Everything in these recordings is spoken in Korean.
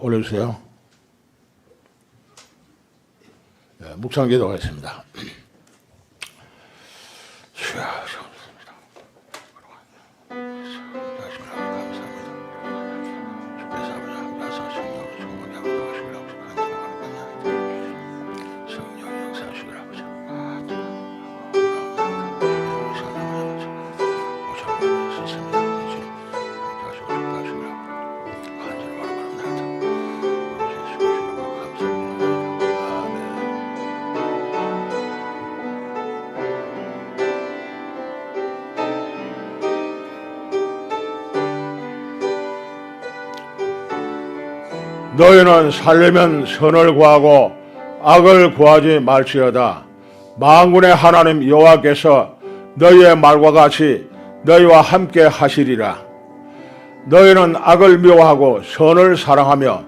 올려주세요. 묵상 기도하겠습니다. 너희는 살려면 선을 구하고 악을 구하지 말지어다. 만군의 하나님 여호와께서 너희의 말과 같이 너희와 함께 하시리라. 너희는 악을 미워하고 선을 사랑하며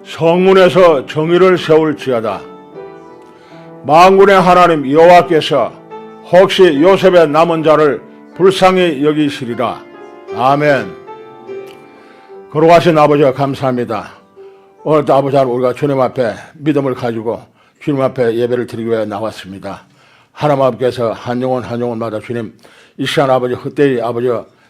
성문에서 정의를 세울지어다. 만군의 하나님 여호와께서 혹시 요셉의 남은 자를 불쌍히 여기시리라. 아멘. 거룩하신 아버지 감사합니다. 오늘도 아버지 우리가 주님 앞에 믿음을 가지고 주님 앞에 예배를 드리기 위해 나왔습니다. 하나님 아버지께서 한 영혼 한 영혼마다 주님 이 시간 아버지 헛되이 아버지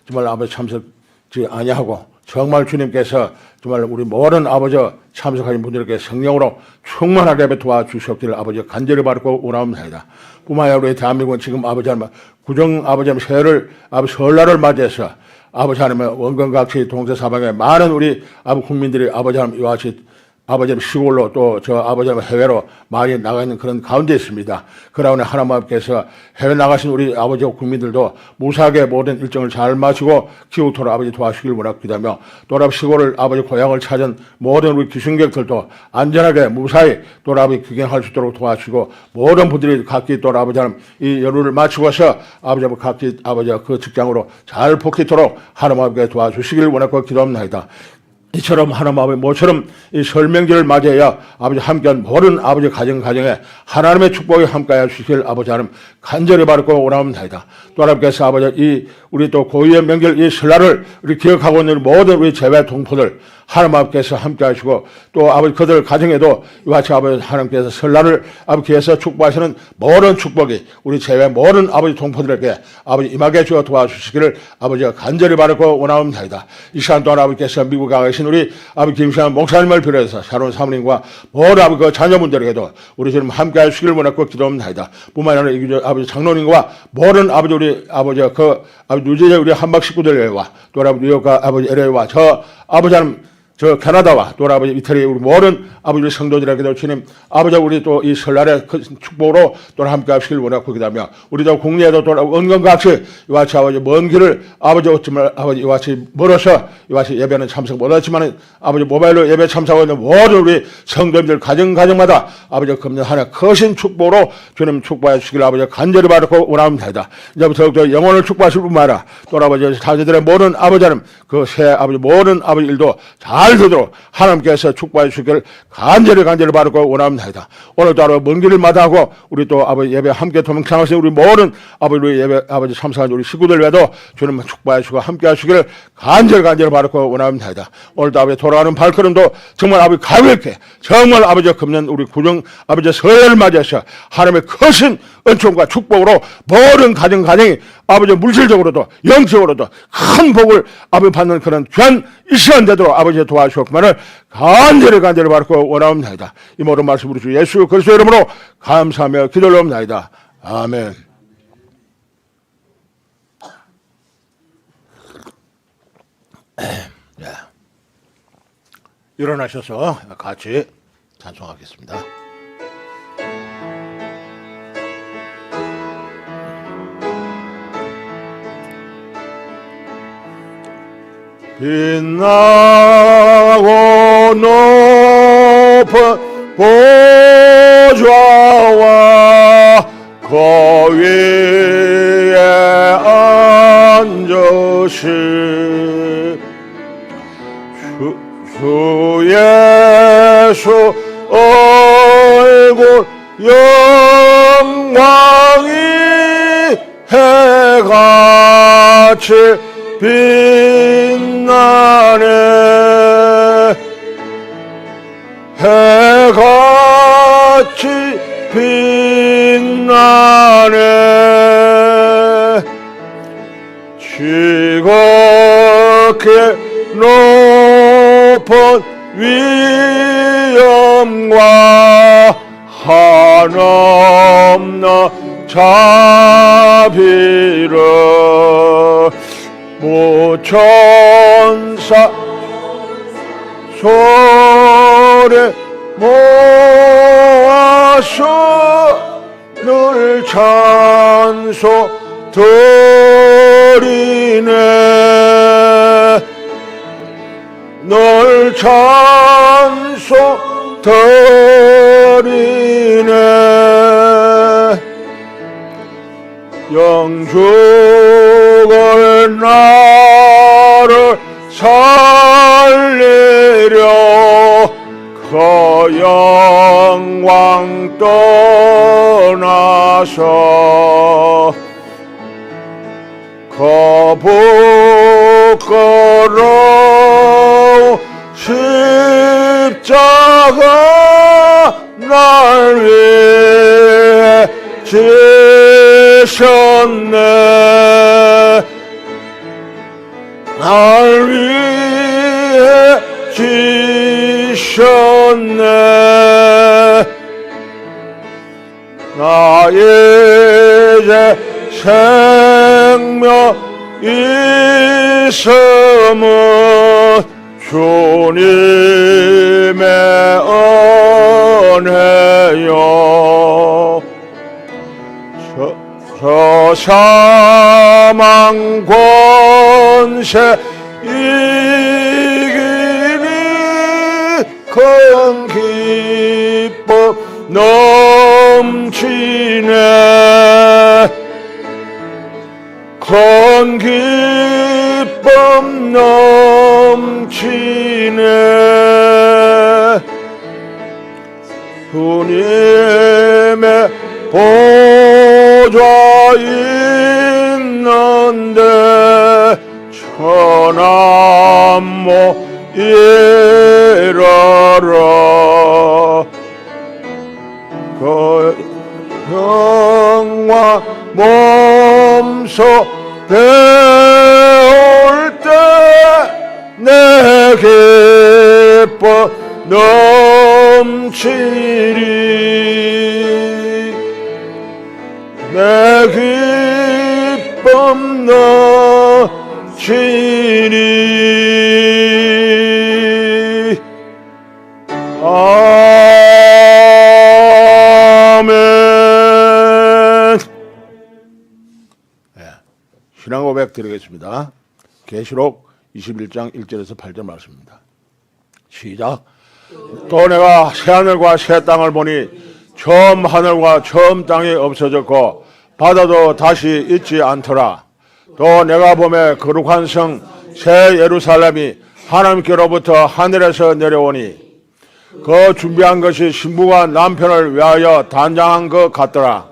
정말 아버지 참석지 아니하고 정말 주님께서 정말 우리 모든 아버지 참석하신 분들에게 성령으로 충만하게 도와주셨기를 아버지 간절히 바라고 원합니다. 뿐만 아니라 우리 대한민국은 지금 아버지 하나님 구정 아버지 하나님 새해를 아버지 설날을 맞이해서 아버지 하나님의 원건각시 동서사방에 많은 우리 아버지 국민들이 아버지 하나님 이와 같이 아버지 시골로 또 저 아버지 해외로 많이 나가 있는 그런 가운데 있습니다. 그러나 하나님 아버지께서 해외 나가신 우리 아버지 국민들도 무사하게 모든 일정을 잘 마치고 귀국토록 아버지 도와주시길 원합니다며 또 시골을 아버지 고향을 찾은 모든 우리 귀순객들도 안전하게 무사히 또 아버지 귀경할 수 있도록 도와주시고 모든 분들이 각기 또 아버지 하나님 이 연휴를 마치고서 아버지 각기 아버지 그 직장으로 잘 복귀토록 하나님 아버지께 도와주시길 원하고 기도합니다. 이처럼 하나님 아버지 모처럼 이 설명절을 맞이해야 아버지 함께한 모든 아버지 가정에 하나님의 축복이 함께하여 주시길 아버지 하나님 간절히 바라고 원합니다. 또 하나님께서 아버지 이 우리 또 고유의 명절 이 설날을 우리 기억하고 있는 모든 우리 재외 동포들 하나님 아버지께서 함께 하시고 또 아버지 그들 가정에도 이와 같이 아버지 하나님께서 설날을 아버지께서 축복하시는 모든 축복이 우리 재외 모든 아버지 동포들에게 아버지 임하게 주어 도와주시기를 아버지가 간절히 바라고 원합니다. 이 시간 또한 아버지께서 미국에 계신 우리 아버지 김시환 목사님을 비롯해서 샤론 사모님과 모든 아버지 그 자녀분들에게도 우리 주님 함께 하시기를 원하고 기도합니다. 뿐만 아니라 아버지 장로님과 모든 아버지 우리 아버지 그 아버지 뉴저지 우리 한박 식구들과 또 아버지 뉴욕과 아버지 LA와 저 아버지 하나님 저 캐나다와 또 아버지 이태리 우리 모든 아버지 성도들에게도 주님 아버지 우리 또 이 설날의 큰 축복으로 또 함께 하시길 원하고 기도하며 우리도 국내에도 또 원건같이 이와 같이 아버지 먼 길을 아버지 어쩌면 아버지 이와 같이 멀어서 이와 같이 예배는 참석 못했지만 아버지 모바일로 예배 참석하고 있는 모든 우리 성도님들 가정마다 아버지 금년 한 해 크신 축복으로 주님 축복해 주시길 아버지 간절히 바라고 원합니다. 이제부터 더욱더 영혼을 축복하실 뿐만 아니라 또 아버지 자녀들의 모든 아버지 하나님 그 새 아버지 모든 아버지 일도 잘 잘 되도록 하나님께서 축복해 주시기를 간절히 바라고 원합니다. 오늘도 하루 먼 길을 마다하고 우리 또 아버지 예배 함께 동행하신 우리 모든 아버지 예배 아버지 참석한 우리 식구들 외에도 주님 축복해 주시고 함께 하시기를 간절히 바라고 원합니다. 오늘도 아버지 돌아가는 발걸음도 정말 아버지 가볍게 정말 아버지 금년 우리 구정 아버지 설을 맞이해서 하나님의 크신 은총과 축복으로 모든 가정이 아버지 물질적으로도 영적으로도 큰 복을 아버지 받는 그런 귀한 이 시간 되도록 아버지 도와주셨구만을 간절히 바라고 원합니다. 이 모든 말씀 우리 주 예수 그리스도 이름으로 감사하며 기도합니다. 아멘. 일어나셔서 같이 찬송하겠습니다. 빛나고 높은 보좌와 그 위에 앉으신 주 예수 얼굴 영광이 해같이 빛나네. 해같이 빛나네. 지극히 높은 위엄과 한없는 자비를 모천사 소리 모아서 늘 찬송 드리네. 늘 찬송 드리네. 영죽을 나를 살리려 그 영광 떠나서 부끄러운 십자가 날 위해 지셨네. 날 위해 지셨네. 나 이제 생명 있음은 주님의 은혜요. 저 사망 권세 이기니 큰 기쁨 넘치네. 큰 기쁨 넘치네. 주님의 보좌 있는데 천한 못 이르러. 그 영광 몸소 배울 때 내 기쁨 넘치리. 내 기쁨 넘치리. 아멘. 신앙 고백 드리겠습니다. 계시록 21장 1절에서 8절 말씀입니다. 시작. 또 내가 새하늘과 새 땅을 보니 처음 하늘과 처음 땅이 없어졌고 바다도 다시 있지 않더라. 또 내가 보매 거룩한 성 새 예루살렘이 하나님께로부터 하늘에서 내려오니 그 준비한 것이 신부가 남편을 위하여 단장한 것 같더라.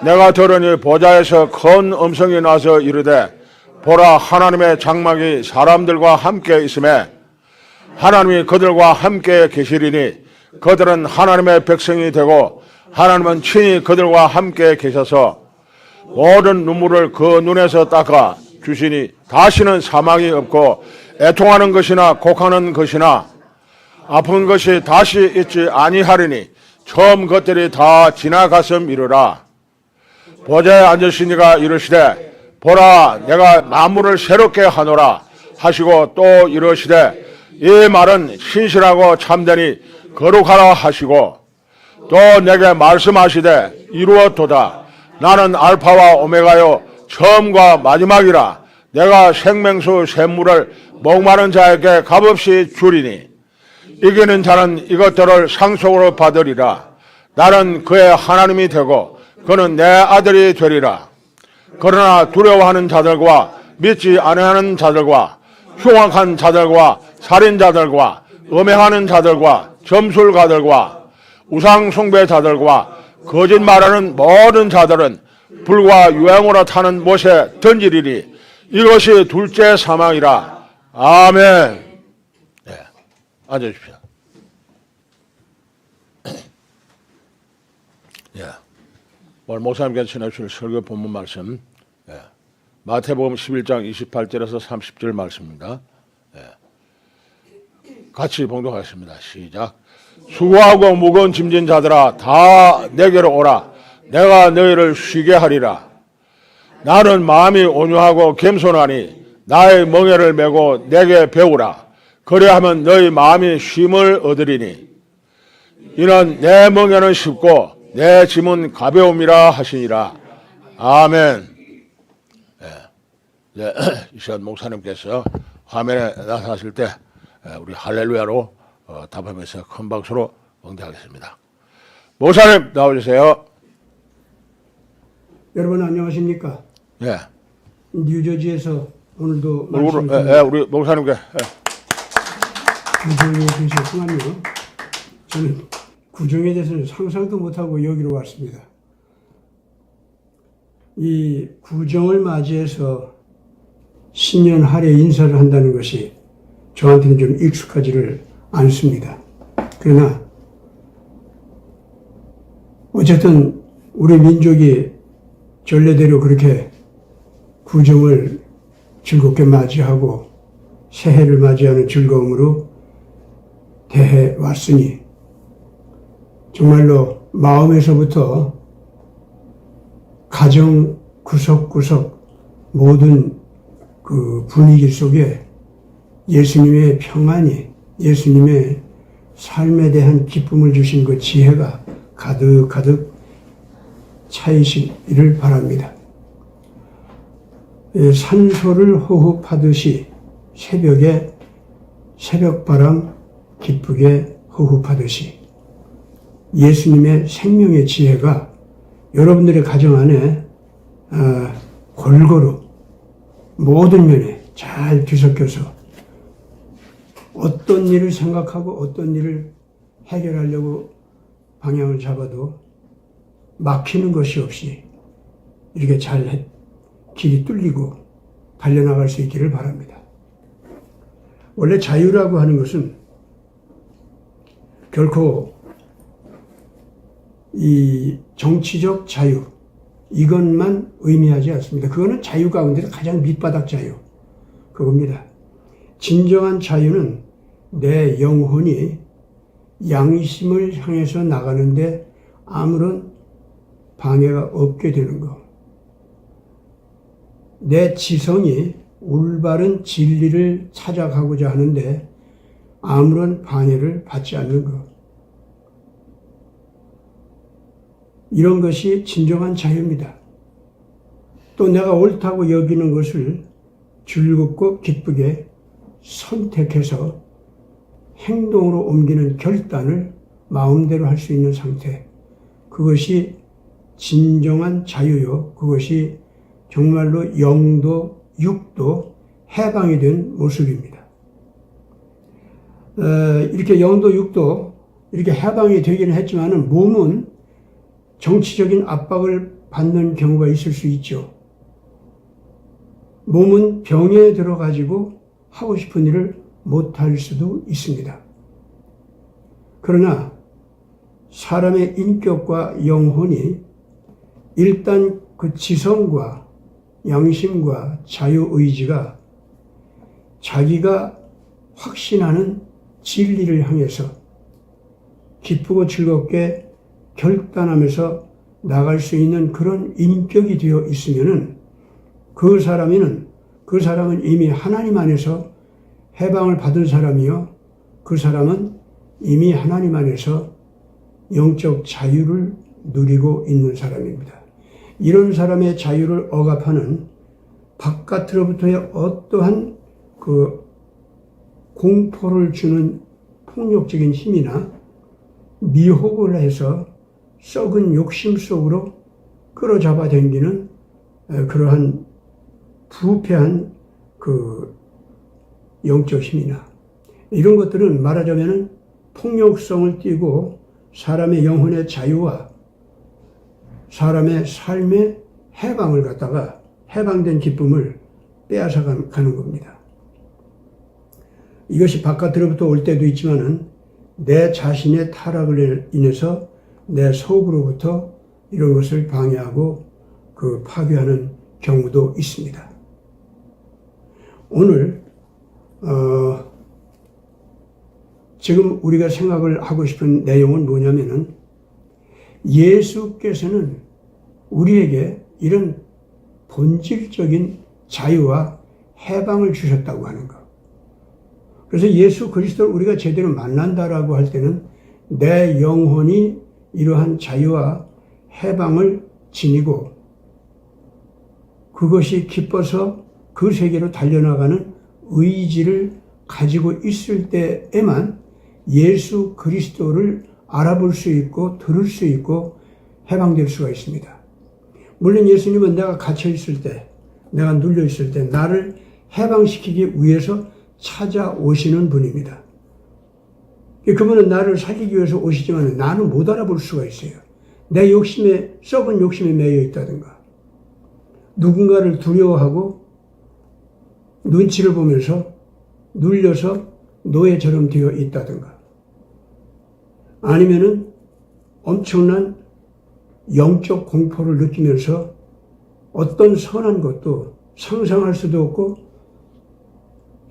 내가 들으니 보좌에서 큰 음성이 나서 이르되 보라, 하나님의 장막이 사람들과 함께 있음에 하나님이 그들과 함께 계시리니 그들은 하나님의 백성이 되고 하나님은 친히 그들과 함께 계셔서 모든 눈물을 그 눈에서 닦아 주시니 다시는 사망이 없고 애통하는 것이나 곡하는 것이나 아픈 것이 다시 있지 아니하리니 처음 것들이 다 지나갔음이르라. 보좌에 앉으시니가 이르시되 보라, 내가 만물을 새롭게 하노라 하시고 또 이르시되 이 말은 신실하고 참되니 거룩하라 하시고 또 내게 말씀하시되 이루었도다. 나는 알파와 오메가요 처음과 마지막이라. 내가 생명수 샘물을 목마른 자에게 값없이 주리니 이기는 자는 이것들을 상속으로 받으리라. 나는 그의 하나님이 되고 그는 내 아들이 되리라. 그러나 두려워하는 자들과 믿지 아니하는 자들과 흉악한 자들과 살인자들과 음행하는 자들과 점술가들과 우상숭배자들과 거짓말하는 모든 자들은 불과 유행으로 타는 못에 던지리니 이것이 둘째 사망이라. 아멘. 네, 앉아주십시오. 예. 오늘 목사님께서 전해주실 설교 본문 말씀, 마태복음 11장 28절에서 30절 말씀입니다. 같이 봉독하겠습니다. 시작. 수고하고 무거운 짐진 자들아 다 내게로 오라. 내가 너희를 쉬게 하리라. 나는 마음이 온유하고 겸손하니 나의 멍에를 메고 내게 배우라. 그리하면 너희 마음이 쉼을 얻으리니 이는 내 멍에는 쉽고 내 짐은 가벼움이라 하시니라. 아멘. 이 시간 목사님께서 화면에 나타나실 때 우리 할렐루야로 답하면서 큰 박수로 응대하겠습니다. 목사님 나와주세요. 여러분 안녕하십니까? 예. 뉴저지에서 오늘도 우리 목사님께 구정에 계셨구만요. 저는 구정에 대해서는 상상도 못하고 여기로 왔습니다. 이 구정을 맞이해서 신년 할애 인사를 한다는 것이 저한테는 좀 익숙하지를 않습니다. 그러나 어쨌든 우리 민족이 전례대로 그렇게 구정을 즐겁게 맞이하고 새해를 맞이하는 즐거움으로 대해 왔으니 정말로 마음에서부터 가정 구석구석 모든 그 분위기 속에 예수님의 평안이, 예수님의 삶에 대한 기쁨을 주신 그 지혜가 가득가득 차이시기를 바랍니다. 산소를 호흡하듯이 새벽에 새벽바람 기쁘게 호흡하듯이 예수님의 생명의 지혜가 여러분들의 가정 안에 골고루 모든 면에 잘 뒤섞여서 어떤 일을 생각하고 어떤 일을 해결하려고 방향을 잡아도 막히는 것이 없이 이렇게 잘 길이 뚫리고 달려나갈 수 있기를 바랍니다. 원래 자유라고 하는 것은 결코 이 정치적 자유 이것만 의미하지 않습니다. 그거는 자유 가운데서 가장 밑바닥 자유 그겁니다. 진정한 자유는 내 영혼이 양심을 향해서 나가는데 아무런 방해가 없게 되는 것. 내 지성이 올바른 진리를 찾아가고자 하는데 아무런 방해를 받지 않는 것. 이런 것이 진정한 자유입니다. 또 내가 옳다고 여기는 것을 즐겁고 기쁘게 선택해서 행동으로 옮기는 결단을 마음대로 할 수 있는 상태. 그것이 진정한 자유요. 그것이 정말로 영도 육도 해방이 된 모습입니다. 이렇게 영도 육도 이렇게 해방이 되기는 했지만은 몸은 정치적인 압박을 받는 경우가 있을 수 있죠. 몸은 병에 들어가지고 하고 싶은 일을 못할 수도 있습니다. 그러나 사람의 인격과 영혼이 일단 그 지성과 양심과 자유의지가 자기가 확신하는 진리를 향해서 기쁘고 즐겁게 결단하면서 나갈 수 있는 그런 인격이 되어 있으면은 그 사람은 이미 하나님 안에서 해방을 받은 사람이요. 그 사람은 이미 하나님 안에서 영적 자유를 누리고 있는 사람입니다. 이런 사람의 자유를 억압하는 바깥으로부터의 어떠한 그 공포를 주는 폭력적인 힘이나 미혹을 해서 썩은 욕심 속으로 끌어잡아 당기는 그러한 부패한 그 영적 힘이나 이런 것들은 말하자면 폭력성을 띠고 사람의 영혼의 자유와 사람의 삶의 해방을 갖다가 해방된 기쁨을 빼앗아 가는 겁니다. 이것이 바깥으로부터 올 때도 있지만은 내 자신의 타락을 인해서 내 속으로부터 이런 것을 방해하고 그 파괴하는 경우도 있습니다. 오늘 지금 우리가 생각을 하고 싶은 내용은 뭐냐면은 예수께서는 우리에게 이런 본질적인 자유와 해방을 주셨다고 하는 것. 그래서 예수 그리스도를 우리가 제대로 만난다라고 할 때는 내 영혼이 이러한 자유와 해방을 지니고 그것이 기뻐서 그 세계로 달려나가는 의지를 가지고 있을 때에만 예수 그리스도를 알아볼 수 있고 들을 수 있고 해방될 수가 있습니다. 물론 예수님은 내가 갇혀 있을 때, 내가 눌려 있을 때 나를 해방시키기 위해서 찾아오시는 분입니다. 그분은 나를 살리기 위해서 오시지만 나는 못 알아볼 수가 있어요. 내 욕심에, 썩은 욕심에 매여 있다든가 누군가를 두려워하고 눈치를 보면서 눌려서 노예처럼 되어 있다든가 아니면은 엄청난 영적 공포를 느끼면서 어떤 선한 것도 상상할 수도 없고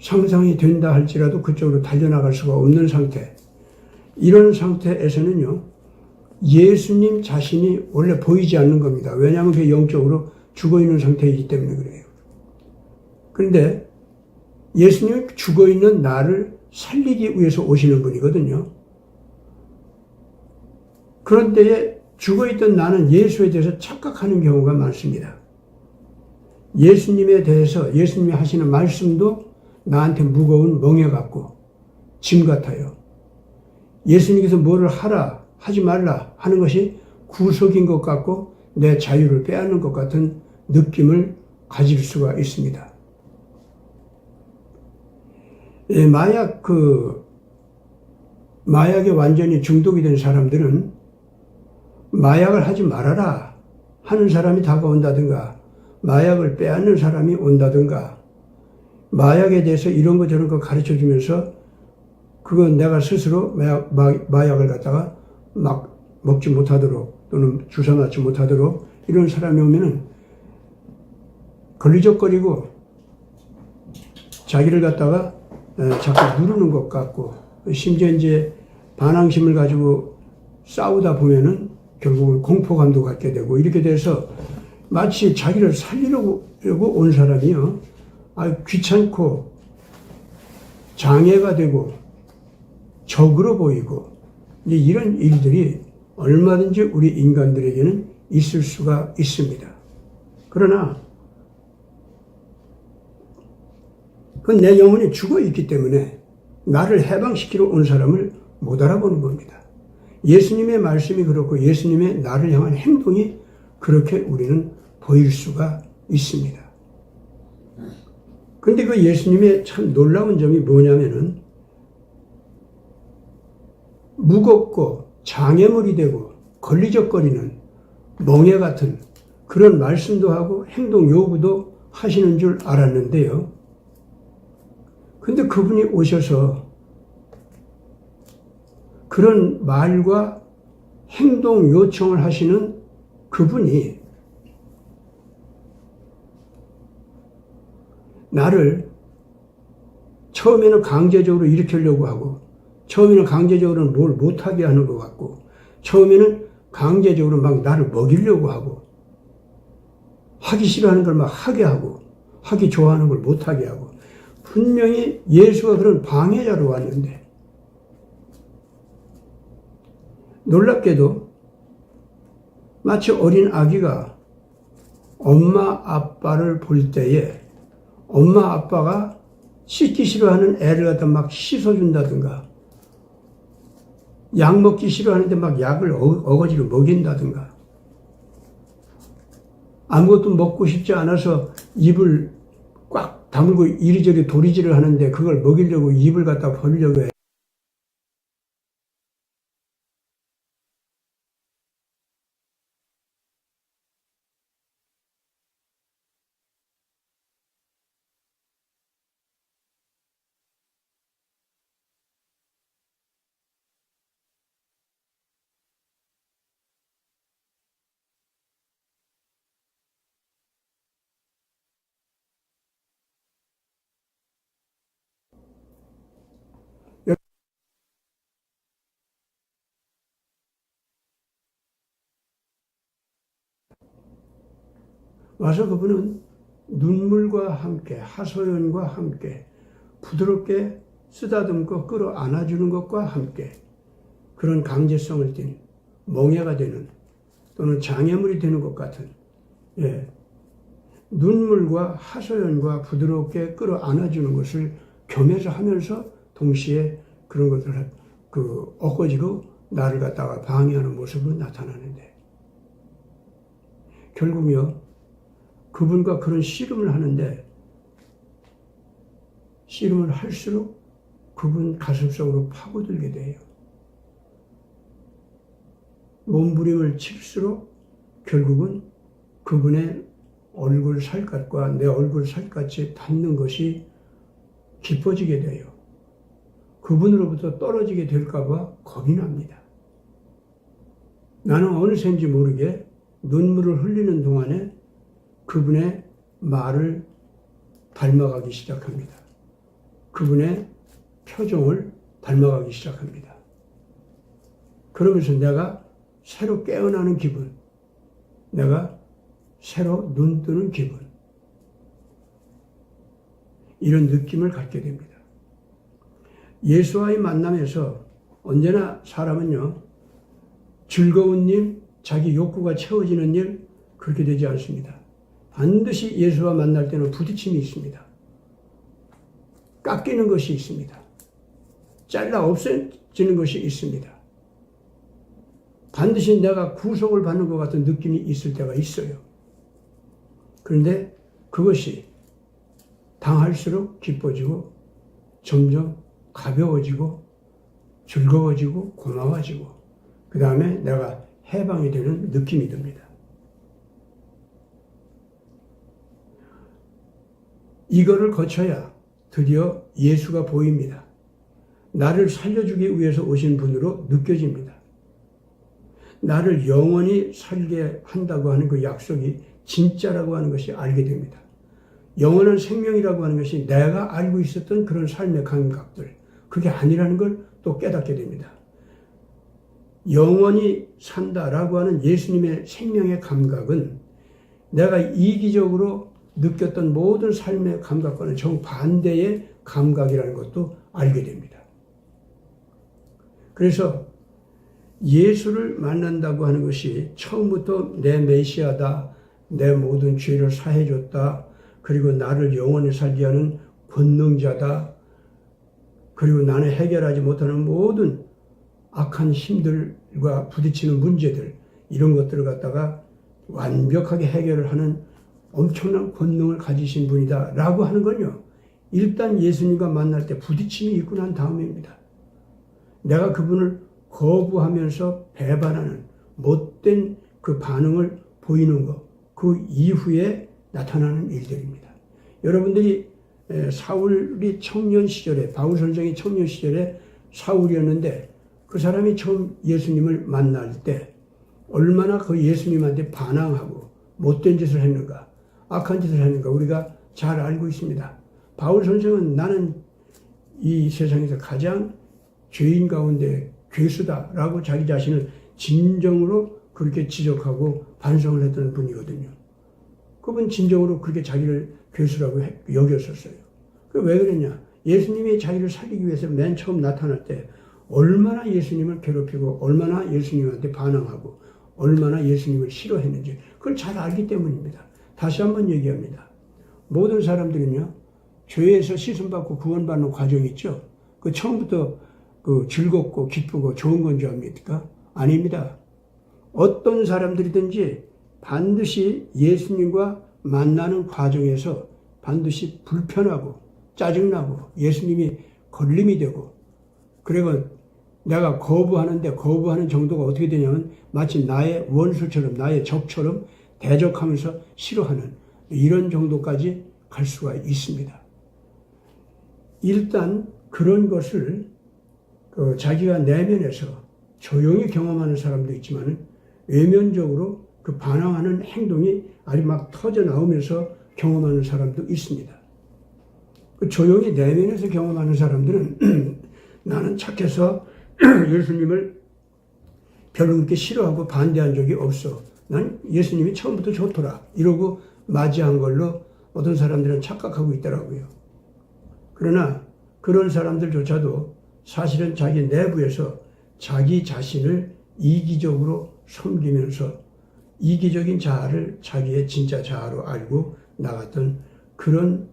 상상이 된다 할지라도 그쪽으로 달려나갈 수가 없는 상태. 이런 상태에서는요, 예수님 자신이 원래 보이지 않는 겁니다. 왜냐하면 그게 영적으로 죽어있는 상태이기 때문에 그래요. 그런데 예수님은 죽어있는 나를 살리기 위해서 오시는 분이거든요. 그런 때에 죽어있던 나는 예수에 대해서 착각하는 경우가 많습니다. 예수님에 대해서 예수님이 하시는 말씀도 나한테 무거운 멍에 같고 짐 같아요. 예수님께서 뭐를 하라 하지 말라 하는 것이 구속인 것 같고 내 자유를 빼앗는 것 같은 느낌을 가질 수가 있습니다. 마약에 완전히 중독이 된 사람들은 마약을 하지 말아라 하는 사람이 다가온다든가 마약을 빼앗는 사람이 온다든가 마약에 대해서 이런 거 저런 거 가르쳐 주면서 그건 내가 스스로 마약을 갖다가 막 먹지 못하도록 또는 주사 맞지 못하도록 이런 사람이 오면은 걸리적거리고 자기를 갖다가 자꾸 누르는 것 같고 심지어 이제 반항심을 가지고 싸우다 보면은 결국은 공포감도 갖게 되고 이렇게 돼서 마치 자기를 살리려고 온 사람이요. 귀찮고 장애가 되고 적으로 보이고 이런 일들이 얼마든지 우리 인간들에게는 있을 수가 있습니다. 그러나 그건 내 영혼이 죽어 있기 때문에 나를 해방시키러 온 사람을 못 알아보는 겁니다. 예수님의 말씀이 그렇고 예수님의 나를 향한 행동이 그렇게 우리는 보일 수가 있습니다. 근데 그 예수님의 참 놀라운 점이 뭐냐면은 무겁고 장애물이 되고 걸리적거리는 멍에 같은 그런 말씀도 하고 행동 요구도 하시는 줄 알았는데요. 근데 그분이 오셔서 그런 말과 행동 요청을 하시는 그분이 나를 처음에는 강제적으로 일으키려고 하고, 처음에는 강제적으로는 뭘 못하게 하는 것 같고, 처음에는 강제적으로 막 나를 먹이려고 하고, 하기 싫어하는 걸 막 하게 하고, 하기 좋아하는 걸 못하게 하고, 분명히 예수가 그런 방해자로 왔는데, 놀랍게도 마치 어린 아기가 엄마 아빠를 볼 때에 엄마 아빠가 씻기 싫어하는 애를 갖다 막 씻어준다든가, 약 먹기 싫어하는데 막 약을 어거지로 먹인다든가, 아무것도 먹고 싶지 않아서 입을 꽉 다물고 이리저리 도리질을 하는데 그걸 먹이려고 입을 갖다 벌려고 해. 와서 그분은 눈물과 함께 하소연과 함께 부드럽게 쓰다듬고 끌어 안아주는 것과 함께 그런 강제성을 띤 멍해가 되는 또는 장애물이 되는 것 같은, 눈물과 하소연과 부드럽게 끌어 안아주는 것을 겸해서 하면서 동시에 그런 것들을 엇거지로 나를 갖다가 방해하는 모습으로 나타나는데, 결국요 그분과 그런 씨름을 하는데, 씨름을 할수록 그분 가슴속으로 파고들게 돼요. 몸부림을 칠수록 결국은 그분의 얼굴 살갗과 내 얼굴 살갗이 닿는 것이 깊어지게 돼요. 그분으로부터 떨어지게 될까봐 겁이 납니다. 나는 어느새인지 모르게 눈물을 흘리는 동안에 그분의 말을 닮아가기 시작합니다. 그분의 표정을 닮아가기 시작합니다. 그러면서 내가 새로 깨어나는 기분, 내가 새로 눈 뜨는 기분, 이런 느낌을 갖게 됩니다. 예수와의 만남에서 언제나 사람은요, 즐거운 일, 자기 욕구가 채워지는 일, 그렇게 되지 않습니다. 반드시 예수와 만날 때는 부딪힘이 있습니다. 깎이는 것이 있습니다. 잘라 없어지는 것이 있습니다. 반드시 내가 구속을 받는 것 같은 느낌이 있을 때가 있어요. 그런데 그것이 당할수록 기뻐지고 점점 가벼워지고 즐거워지고 고마워지고 그 다음에 내가 해방이 되는 느낌이 듭니다. 이거를 거쳐야 드디어 예수가 보입니다. 나를 살려주기 위해서 오신 분으로 느껴집니다. 나를 영원히 살게 한다고 하는 그 약속이 진짜라고 하는 것이 알게 됩니다. 영원한 생명이라고 하는 것이 내가 알고 있었던 그런 삶의 감각들, 그게 아니라는 걸 또 깨닫게 됩니다. 영원히 산다라고 하는 예수님의 생명의 감각은 내가 이기적으로 느꼈던 모든 삶의 감각과는 정반대의 감각이라는 것도 알게 됩니다. 그래서 예수를 만난다고 하는 것이 처음부터 내 메시아다, 내 모든 죄를 사해줬다, 그리고 나를 영원히 살게 하는 권능자다, 그리고 나는 해결하지 못하는 모든 악한 힘들과 부딪히는 문제들, 이런 것들을 갖다가 완벽하게 해결을 하는 엄청난 권능을 가지신 분이다 라고 하는 건요, 일단 예수님과 만날 때 부딪힘이 있고 난 다음입니다. 내가 그분을 거부하면서 배반하는 못된 그 반응을 보이는 것, 그 이후에 나타나는 일들입니다. 여러분들이 사울이 청년 시절에, 바울 선생이 청년 시절에 사울이었는데 그 사람이 처음 예수님을 만날 때 얼마나 그 예수님한테 반항하고 못된 짓을 했는가, 악한 짓을 했는가 우리가 잘 알고 있습니다. 바울 선생은 나는 이 세상에서 가장 죄인 가운데 괴수다라고 자기 자신을 진정으로 그렇게 지적하고 반성을 했던 분이거든요. 그분 진정으로 그렇게 자기를 괴수라고 여겼었어요. 왜 그랬냐? 예수님이 자기를 살리기 위해서 맨 처음 나타날 때 얼마나 예수님을 괴롭히고 얼마나 예수님한테 반항하고 얼마나 예수님을 싫어했는지 그걸 잘 알기 때문입니다. 다시 한번 얘기합니다. 모든 사람들은요, 죄에서 씻음받고 구원받는 과정이 있죠. 그 처음부터 그 즐겁고 기쁘고 좋은 건 줄 압니까? 아닙니다. 어떤 사람들이든지 반드시 예수님과 만나는 과정에서 반드시 불편하고 짜증나고 예수님이 걸림이 되고, 그리고 내가 거부하는데 거부하는 정도가 어떻게 되냐면 마치 나의 원수처럼 나의 적처럼 대적하면서 싫어하는 이런 정도까지 갈 수가 있습니다. 일단 그런 것을 자기가 내면에서 조용히 경험하는 사람도 있지만 외면적으로 그 반항하는 행동이 아주 막 터져 나오면서 경험하는 사람도 있습니다. 그 조용히 내면에서 경험하는 사람들은 나는 착해서 예수님을 별로 그렇게 싫어하고 반대한 적이 없어. 난 예수님이 처음부터 좋더라. 이러고 맞이한 걸로 어떤 사람들은 착각하고 있더라고요. 그러나 그런 사람들조차도 사실은 자기 내부에서 자기 자신을 이기적으로 섬기면서 이기적인 자아를 자기의 진짜 자아로 알고 나갔던 그런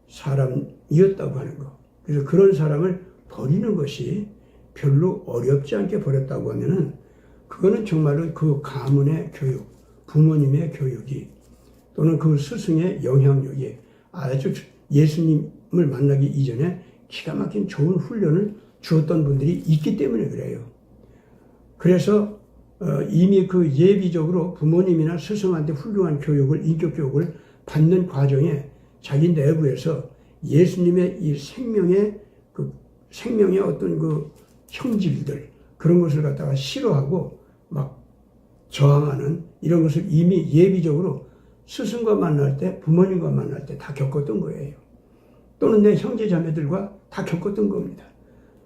사람이었다고 하는 거. 그래서 그런 사람을 버리는 것이 별로 어렵지 않게 버렸다고 하면은 그거는 정말로 그 가문의 교육, 부모님의 교육이 또는 그 스승의 영향력이 아주 예수님을 만나기 이전에 기가 막힌 좋은 훈련을 주었던 분들이 있기 때문에 그래요. 그래서 이미 그 예비적으로 부모님이나 스승한테 훌륭한 교육을, 인격 교육을 받는 과정에 자기 내부에서 예수님의 이 생명의 어떤 그 형질들, 그런 것을 갖다가 싫어하고 막 저항하는 이런 것을 이미 예비적으로 스승과 만날 때, 부모님과 만날 때 다 겪었던 거예요. 또는 내 형제 자매들과 다 겪었던 겁니다.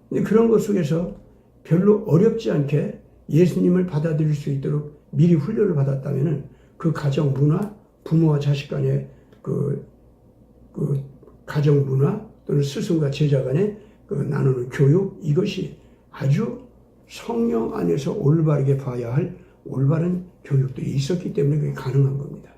근데 그런 것 속에서 별로 어렵지 않게 예수님을 받아들일 수 있도록 미리 훈련을 받았다면은 그 가정 문화, 부모와 자식 간의 그 가정 문화 또는 스승과 제자 간의 그 나누는 교육, 이것이 아주 성령 안에서 올바르게 봐야 할 올바른 교육들이 있었기 때문에 그게 가능한 겁니다.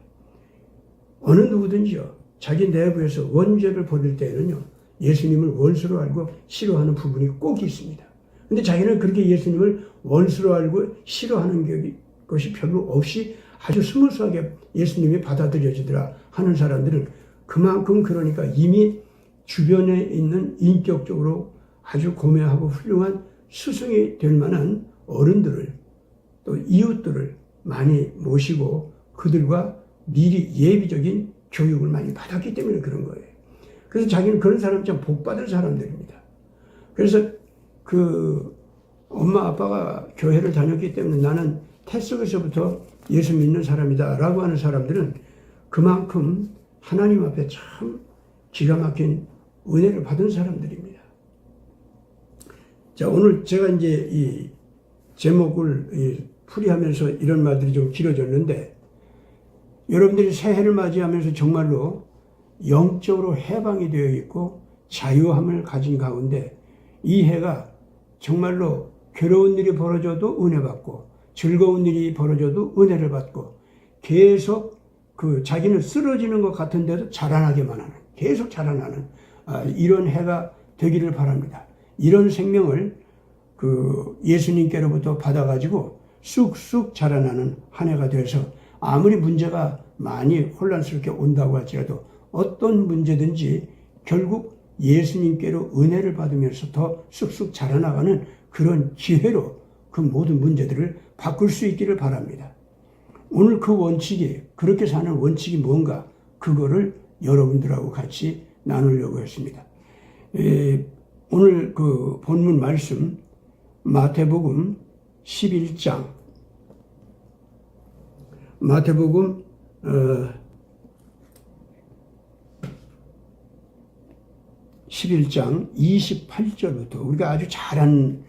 어느 누구든지요, 자기 내부에서 원죄를 버릴 때에는요, 예수님을 원수로 알고 싫어하는 부분이 꼭 있습니다. 근데 자기는 그렇게 예수님을 원수로 알고 싫어하는 것이 별로 없이 아주 스무스하게 예수님이 받아들여지더라 하는 사람들은 그만큼 그러니까 이미 주변에 있는 인격적으로 아주 고매하고 훌륭한 스승이 될 만한 어른들을 또 이웃들을 많이 모시고 그들과 미리 예비적인 교육을 많이 받았기 때문에 그런 거예요. 그래서 자기는 그런 사람 참 복받은 사람들입니다. 그래서 그 엄마 아빠가 교회를 다녔기 때문에 나는 태속에서부터 예수 믿는 사람이다 라고 하는 사람들은 그만큼 하나님 앞에 참 기가 막힌 은혜를 받은 사람들입니다. 자, 오늘 제가 이제 이 제목을 풀이하면서 이런 말들이 좀 길어졌는데, 여러분들이 새해를 맞이하면서 정말로 영적으로 해방이 되어 있고 자유함을 가진 가운데 이 해가 정말로 괴로운 일이 벌어져도 은혜 받고 즐거운 일이 벌어져도 은혜를 받고 계속 그 자기는 쓰러지는 것 같은데도 자라나게만 하는, 계속 자라나는 이런 해가 되기를 바랍니다. 이런 생명을 그 예수님께로부터 받아가지고 쑥쑥 자라나는 한 해가 되어서 아무리 문제가 많이 혼란스럽게 온다고 할지라도 어떤 문제든지 결국 예수님께로 은혜를 받으면서 더 쑥쑥 자라나가는 그런 기회로 그 모든 문제들을 바꿀 수 있기를 바랍니다. 오늘 그 원칙이, 그렇게 사는 원칙이 뭔가, 그거를 여러분들하고 같이 나누려고 했습니다. 오늘 그 본문 말씀, 마태복음 11장, 마태복음 11장 28절부터, 우리가 아주 잘 아는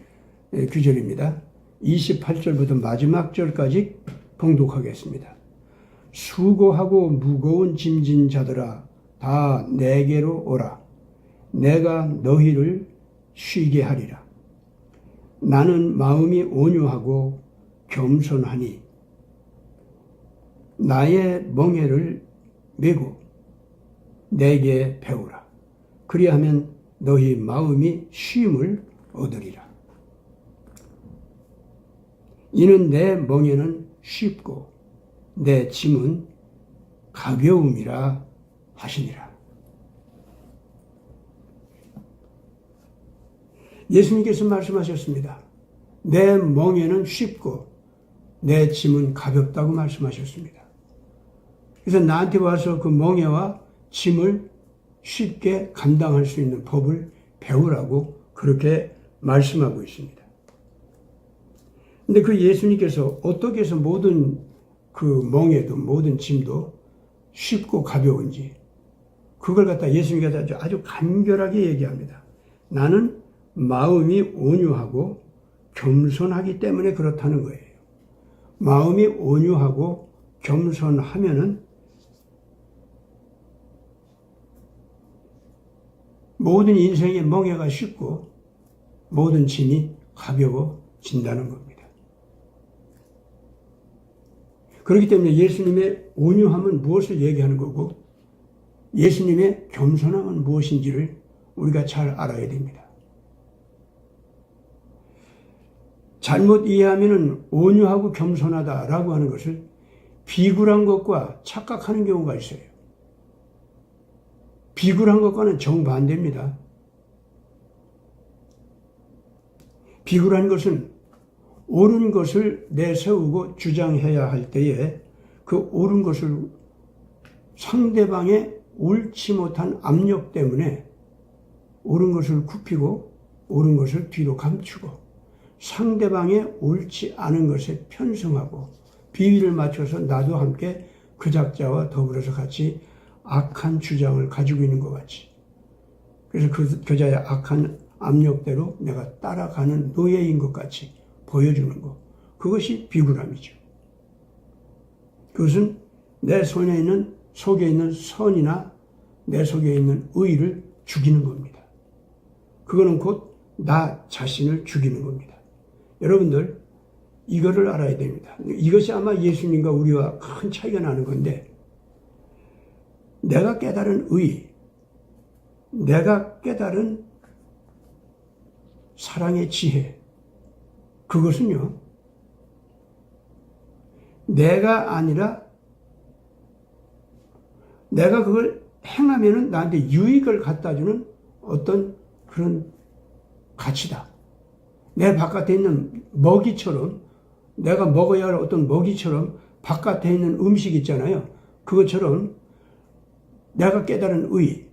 규절입니다. 28절부터 마지막 절까지 봉독하겠습니다. 수고하고 무거운 짐진 자들아 다 내게로 오라. 내가 너희를 쉬게 하리라. 나는 마음이 온유하고 겸손하니 나의 멍에를 메고 내게 배우라. 그리하면 너희 마음이 쉼을 얻으리라. 이는 내 멍에는 쉽고 내 짐은 가벼움이라 하시니라. 예수님께서 말씀하셨습니다. 내 멍에는 쉽고 내 짐은 가볍다고 말씀하셨습니다. 그래서 나한테 와서 그 멍에와 짐을 쉽게 감당할 수 있는 법을 배우라고 그렇게 말씀하고 있습니다. 근데 그 예수님께서 어떻게 해서 모든 그 멍에도 모든 짐도 쉽고 가벼운지 그걸 갖다 예수님께서 아주 간결하게 얘기합니다. 나는 마음이 온유하고 겸손하기 때문에 그렇다는 거예요. 마음이 온유하고 겸손하면은 모든 인생의 멍에가 쉽고 모든 짐이 가벼워진다는 겁니다. 그렇기 때문에 예수님의 온유함은 무엇을 얘기하는 거고 예수님의 겸손함은 무엇인지를 우리가 잘 알아야 됩니다. 잘못 이해하면 온유하고 겸손하다라고 하는 것을 비굴한 것과 착각하는 경우가 있어요. 비굴한 것과는 정반대입니다. 비굴한 것은 옳은 것을 내세우고 주장해야 할 때에 그 옳은 것을 상대방의 옳지 못한 압력 때문에 옳은 것을 굽히고 옳은 것을 뒤로 감추고 상대방의 옳지 않은 것에 편승하고 비위를 맞춰서 나도 함께 그 작자와 더불어서 같이 악한 주장을 가지고 있는 것 같이 그래서 그 교자의 악한 압력대로 내가 따라가는 노예인 것 같이 보여주는 것 그것이 비굴함이죠. 그것은 내 속에 있는 선이나 내 속에 있는 의를 죽이는 겁니다. 그거는 곧 나 자신을 죽이는 겁니다. 여러분들 이거를 알아야 됩니다. 이것이 아마 예수님과 우리와 큰 차이가 나는 건데 내가 깨달은 의, 내가 깨달은 사랑의 지혜 그것은요 내가 아니라 내가 그걸 행하면은 나한테 유익을 갖다 주는 어떤 그런 가치다. 내 바깥에 있는 먹이처럼 내가 먹어야 할 어떤 먹이처럼 바깥에 있는 음식 있잖아요. 그것처럼 내가 깨달은 의,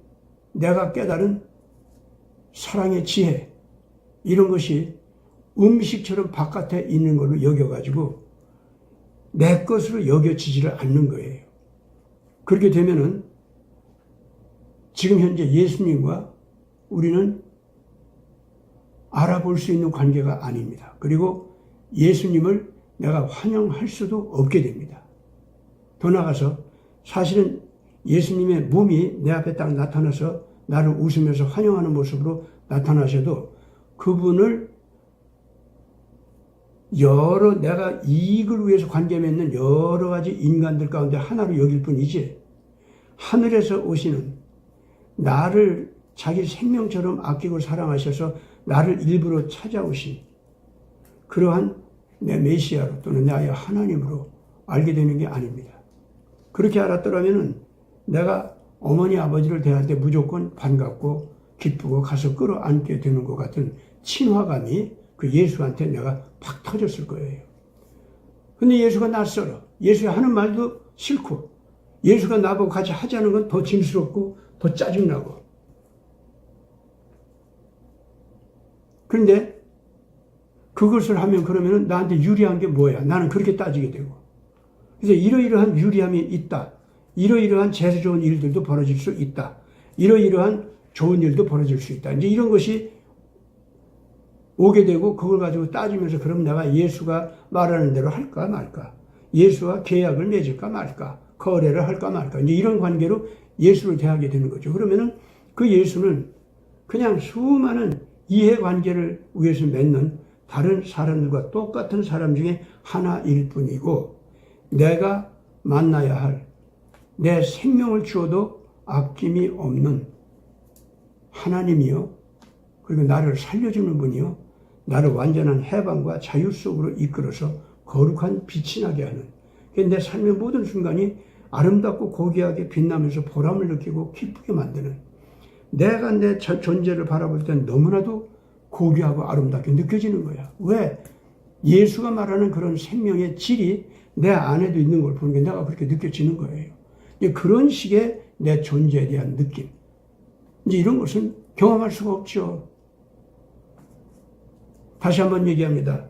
내가 깨달은 사랑의 지혜 이런 것이 음식처럼 바깥에 있는 걸로 여겨가지고 내 것으로 여겨지지를 않는 거예요. 그렇게 되면은 지금 현재 예수님과 우리는 알아볼 수 있는 관계가 아닙니다. 그리고 예수님을 내가 환영할 수도 없게 됩니다. 더 나아가서 사실은 예수님의 몸이 내 앞에 딱 나타나서 나를 웃으면서 환영하는 모습으로 나타나셔도 그분을 여러 내가 이익을 위해서 관계 맺는 여러 가지 인간들 가운데 하나로 여길 뿐이지 하늘에서 오시는 나를 자기 생명처럼 아끼고 사랑하셔서 나를 일부러 찾아오신 그러한 내 메시아로 또는 나의 하나님으로 알게 되는 게 아닙니다. 그렇게 알았더라면 내가 어머니 아버지를 대할 때 무조건 반갑고 기쁘고 가서 끌어안게 되는 것 같은 친화감이 그 예수한테 내가 팍 터졌을 거예요. 근데 예수가 낯설어. 예수가 하는 말도 싫고, 예수가 나보고 같이 하자는 건 더 짐스럽고 더 짜증나고. 그런데 그것을 하면 그러면 나한테 유리한 게 뭐야? 나는 그렇게 따지게 되고. 그래서 이러이러한 유리함이 있다. 이러이러한 재수 좋은 일들도 벌어질 수 있다. 이러이러한 좋은 일도 벌어질 수 있다. 이제 이런 것이 오게 되고 그걸 가지고 따지면서 그럼 내가 예수가 말하는 대로 할까 말까? 예수와 계약을 맺을까 말까? 거래를 할까 말까? 이제 이런 관계로 예수를 대하게 되는 거죠. 그러면은 그 예수는 그냥 수많은 이해관계를 위해서 맺는 다른 사람들과 똑같은 사람 중에 하나일 뿐이고, 내가 만나야 할 내 생명을 주어도 아낌이 없는 하나님이요, 그리고 나를 살려주는 분이요, 나를 완전한 해방과 자유 속으로 이끌어서 거룩한 빛이 나게 하는, 내 삶의 모든 순간이 아름답고 고귀하게 빛나면서 보람을 느끼고 기쁘게 만드는, 내가 내 존재를 바라볼 땐 너무나도 고귀하고 아름답게 느껴지는 거야. 왜? 예수가 말하는 그런 생명의 질이 내 안에도 있는 걸 보는 게 내가 그렇게 느껴지는 거예요. 그런 식의 내 존재에 대한 느낌. 이제 이런 것은 경험할 수가 없죠. 다시 한번 얘기합니다.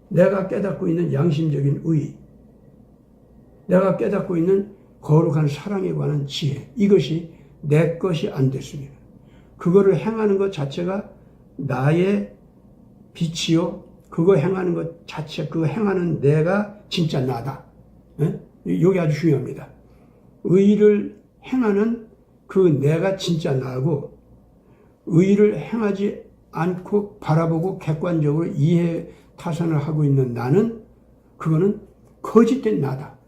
내가 깨닫고 있는 양심적인 의, 내가 깨닫고 있는 거룩한 사랑에 관한 지혜, 이것이 내 것이 안 됐습니다. 그거를 행하는 것 자체가 나의 빛이요, 그거 행하는 것 자체, 그거 행하는 내가 진짜 나다. 이게 아주 중요합니다. 의를 행하는 그 내가 진짜 나고, 의를 행하지 않고 바라보고 객관적으로 이해 타산을 하고 있는 나는, 그거는 거짓된 나다.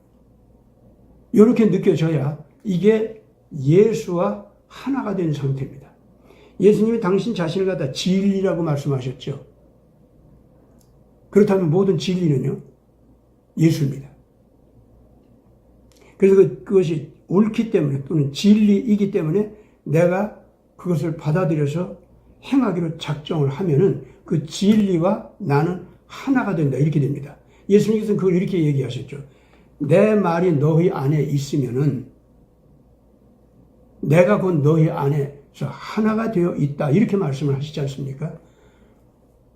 이렇게 느껴져야 이게 예수와 하나가 된 상태입니다. 예수님이 당신 자신을 갖다 진리라고 말씀하셨죠. 그렇다면 모든 진리는요, 예수입니다. 그래서 그것이 옳기 때문에, 또는 진리이기 때문에 내가 그것을 받아들여서 행하기로 작정을 하면은 그 진리와 나는 하나가 된다. 이렇게 됩니다. 예수님께서는 그걸 이렇게 얘기하셨죠. 내 말이 너희 안에 있으면은 내가 곧 너희 안에서 하나가 되어 있다. 이렇게 말씀을 하시지 않습니까?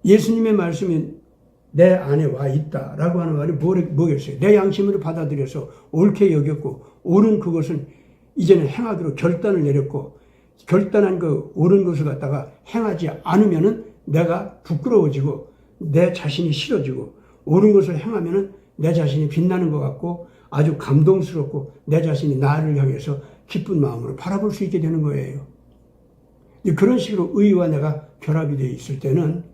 예수님의 말씀이 내 안에 와 있다라고 하는 말이 뭐겠어요? 내 양심으로 받아들여서 옳게 여겼고, 옳은 그것은 이제는 행하기로 결단을 내렸고, 결단한 그 옳은 것을 갖다가 행하지 않으면은 내가 부끄러워지고 내 자신이 싫어지고, 옳은 것을 행하면은 내 자신이 빛나는 것 같고 아주 감동스럽고 내 자신이 나를 향해서 기쁜 마음으로 바라볼 수 있게 되는 거예요. 그런 식으로 의와 내가 결합이 되어 있을 때는,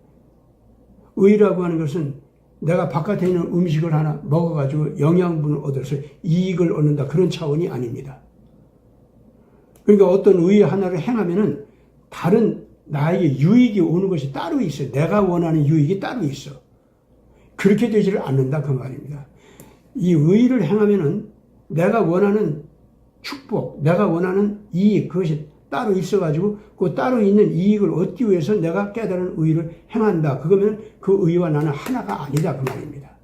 의라고 하는 것은 내가 바깥에 있는 음식을 하나 먹어가지고 영양분을 얻어서 이익을 얻는다, 그런 차원이 아닙니다. 그러니까 어떤 의 하나를 행하면은 다른 나에게 유익이 오는 것이 따로 있어요. 내가 원하는 유익이 따로 있어. 그렇게 되지를 않는다, 그 말입니다. 이 의를 행하면은 내가 원하는 축복, 내가 원하는 이익, 그것이 따로 있어가지고 그 따로 있는 이익을 얻기 위해서 내가 깨달은 의를 행한다. 그거면 그 의와 나는 하나가 아니다, 그 말입니다.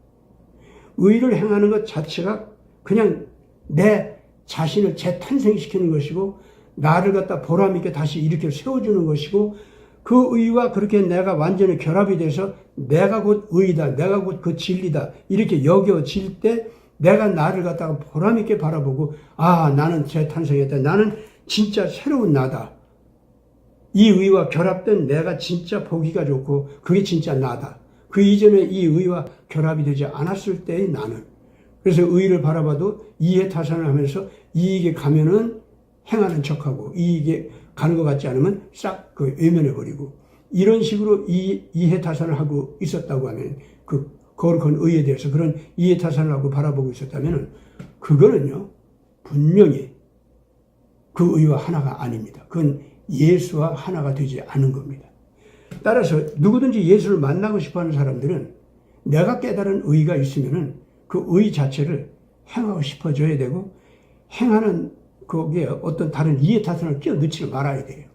의를 행하는 것 자체가 그냥 내 자신을 재탄생시키는 것이고, 나를 갖다 보람있게 다시 일으켜 세워주는 것이고, 그 의와 그렇게 내가 완전히 결합이 돼서 내가 곧 의다, 내가 곧 그 진리다, 이렇게 여겨질 때 내가 나를 갖다가 보람있게 바라보고, 아, 나는 재탄생했다, 나는 진짜 새로운 나다, 이 의와 결합된 내가 진짜 보기가 좋고 그게 진짜 나다. 그 이전에 이 의와 결합이 되지 않았을 때의 나는, 그래서 의를 바라봐도 이해 타산을 하면서 이익에 가면은 행하는 척하고, 이익에 가는 것 같지 않으면 싹 그 외면해버리고, 이런 식으로 이해 타산을 하고 있었다고 하면, 그 거룩한 의에 대해서 그런 이해 타산을 하고 바라보고 있었다면, 그거는요 분명히 그 의와 하나가 아닙니다. 그건 예수와 하나가 되지 않은 겁니다. 따라서 누구든지 예수를 만나고 싶어하는 사람들은 내가 깨달은 의가 있으면은 그 의 자체를 행하고 싶어져야 되고, 행하는 거기에 어떤 다른 이해 타산을 끼워 넣지를 말아야 돼요.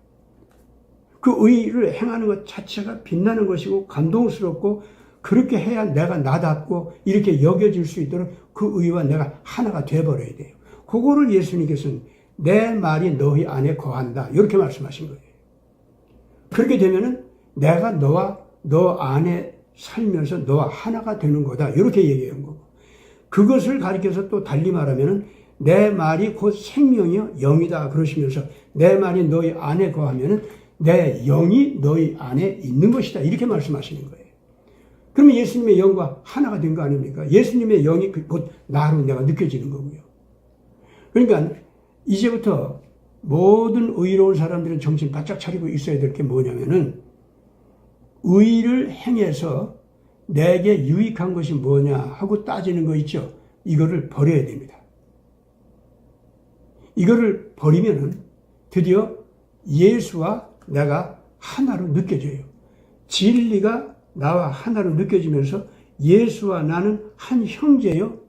그 의를 행하는 것 자체가 빛나는 것이고 감동스럽고 그렇게 해야 내가 나답고 이렇게 여겨질 수 있도록 그 의와 내가 하나가 돼버려야 돼요. 그거를 예수님께서는 내 말이 너희 안에 거한다 이렇게 말씀하신 거예요. 그렇게 되면은 내가 너와 너 안에 살면서 너와 하나가 되는 거다 이렇게 얘기한 거고, 그것을 가리켜서 또 달리 말하면은 내 말이 곧 생명이요 영이다 그러시면서 내 말이 너희 안에 거하면은 내 영이 너희 안에 있는 것이다 이렇게 말씀하시는 거예요. 그러면 예수님의 영과 하나가 된 거 아닙니까? 예수님의 영이 곧 나로 내가 느껴지는 거고요. 그러니까 이제부터 모든 의로운 사람들은 정신 바짝 차리고 있어야 될 게 뭐냐면은 의를 행해서 내게 유익한 것이 뭐냐 하고 따지는 거 있죠. 이거를 버려야 됩니다. 이거를 버리면은 드디어 예수와 내가 하나로 느껴져요. 진리가 나와 하나로 느껴지면서 예수와 나는 한 형제요.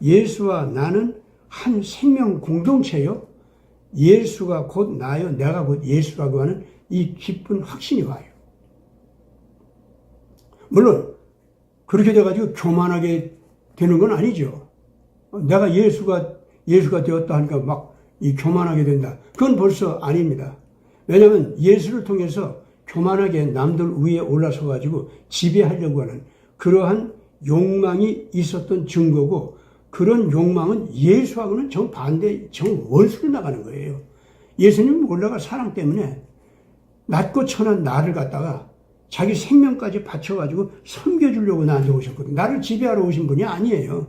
예수와 나는 한 생명 공동체요. 예수가 곧 나요. 내가 곧 예수라고 하는 이 기쁜 확신이 와요. 물론 그렇게 돼가지고 교만하게 되는 건 아니죠. 내가 예수가 되었다 하니까 막 이 교만하게 된다. 그건 벌써 아닙니다. 왜냐하면 예수를 통해서 교만하게 남들 위에 올라서 가지고 지배하려고 하는 그러한 욕망이 있었던 증거고, 그런 욕망은 예수하고는 정반대, 정원수로 나가는 거예요. 예수님은 올라가 사랑 때문에 낮고 천한 나를 갖다가 자기 생명까지 바쳐가지고 섬겨주려고 나한테 오셨거든요. 나를 지배하러 오신 분이 아니에요.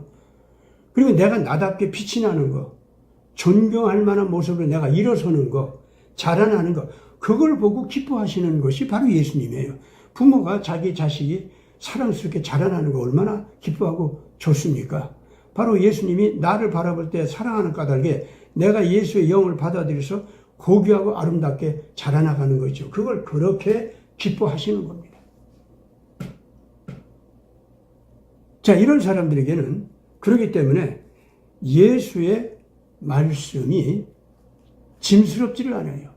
그리고 내가 나답게 빛이 나는 거, 존경할 만한 모습으로 내가 일어서는 거, 자라나는 거, 그걸 보고 기뻐하시는 것이 바로 예수님이에요. 부모가 자기 자식이 사랑스럽게 자라나는 거 얼마나 기뻐하고 좋습니까? 바로 예수님이 나를 바라볼 때 사랑하는 까닭에 내가 예수의 영을 받아들여서 고귀하고 아름답게 자라나가는 거죠. 그걸 그렇게 기뻐하시는 겁니다. 자, 이런 사람들에게는 그렇기 때문에 예수의 말씀이 짐스럽지를 않아요.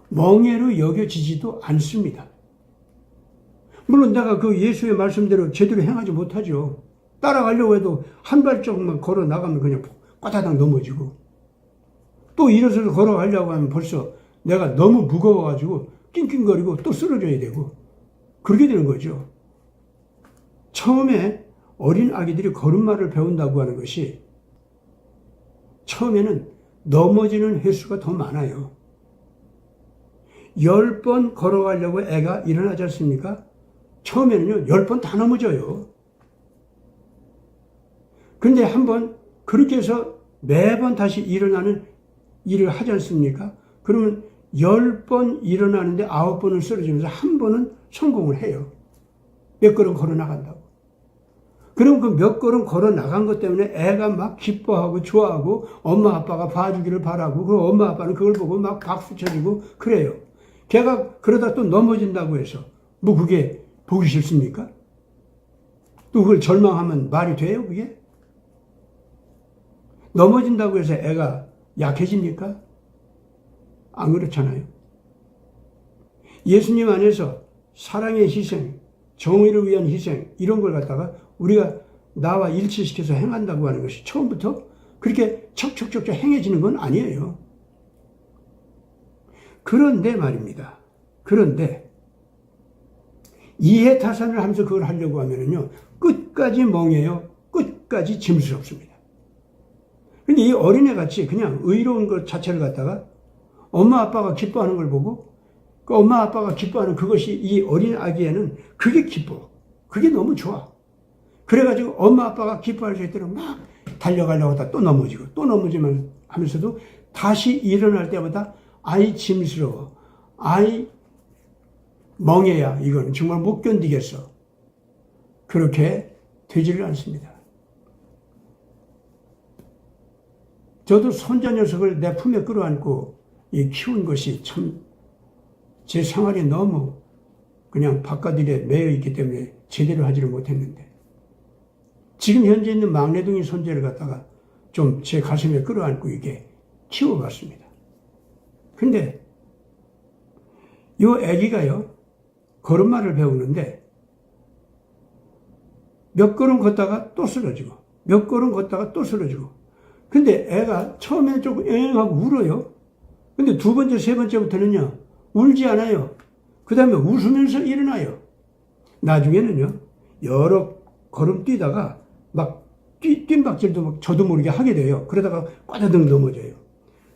멍해로 여겨지지도 않습니다. 물론 내가 그 예수의 말씀대로 제대로 행하지 못하죠. 따라가려고 해도 한 발짝만 걸어 나가면 그냥 꽈다닥 넘어지고, 또 일어서서 걸어가려고 하면 벌써 내가 너무 무거워가지고 낑낑거리고 또 쓰러져야 되고 그렇게 되는 거죠. 처음에 어린 아기들이 걸음마를 배운다고 하는 것이 처음에는 넘어지는 횟수가 더 많아요. 10번 걸어가려고 애가 일어나지 않습니까? 처음에는요 10번 다 넘어져요. 그런데 한번 그렇게 해서 매번 다시 일어나는 일을 하지 않습니까? 그러면 10번 일어나는데 9번은 쓰러지면서 한 번은 성공을 해요. 몇 걸음 걸어 나간다고. 그럼 그 몇 걸음 걸어 나간 것 때문에 애가 막 기뻐하고 좋아하고 엄마 아빠가 봐주기를 바라고, 그리고 엄마 아빠는 그걸 보고 막 박수 쳐주고 그래요. 걔가 그러다 또 넘어진다고 해서 뭐 그게 보기 싫습니까? 또 그걸 절망하면 말이 돼요, 그게? 넘어진다고 해서 애가 약해집니까? 안 그렇잖아요. 예수님 안에서 사랑의 희생, 정의를 위한 희생, 이런 걸 갖다가 우리가 나와 일치시켜서 행한다고 하는 것이 처음부터 그렇게 척척척척 행해지는 건 아니에요. 그런데 말입니다. 그런데 이해타산을 하면서 그걸 하려고 하면은요, 끝까지 멍해요. 끝까지 짐스럽습니다. 근데 이 어린애같이 그냥 의로운 것 자체를 갖다가 엄마 아빠가 기뻐하는 걸 보고 그 엄마 아빠가 기뻐하는 그것이 이 어린 아기에는 그게 기뻐. 그게 너무 좋아. 그래가지고 엄마 아빠가 기뻐할 수 있도록 막 달려가려고 하다 또 넘어지고 또 넘어지면 하면서도 다시 일어날 때마다 아이 짐스러워. 아이 멍해야 이건 정말 못 견디겠어. 그렇게 되지를 않습니다. 저도 손자 녀석을 내 품에 끌어안고 키운 것이 참 제 생활이 너무 그냥 바깥일에 매여 있기 때문에 제대로 하지를 못했는데, 지금 현재 있는 막내둥이 손자를 갖다가 좀 제 가슴에 끌어안고 이게 키워봤습니다. 근데 요 아기가요, 걸음마를 배우는데 몇 걸음 걷다가 또 쓰러지고, 몇 걸음 걷다가 또 쓰러지고. 근데 애가 처음에는 조금 엥하고 울어요. 근데 두 번째, 세 번째부터는요, 울지 않아요. 그 다음에 웃으면서 일어나요. 나중에는요, 여러 걸음 뛰다가 막 뜀박질도 막 저도 모르게 하게 돼요. 그러다가 꽈다득 넘어져요.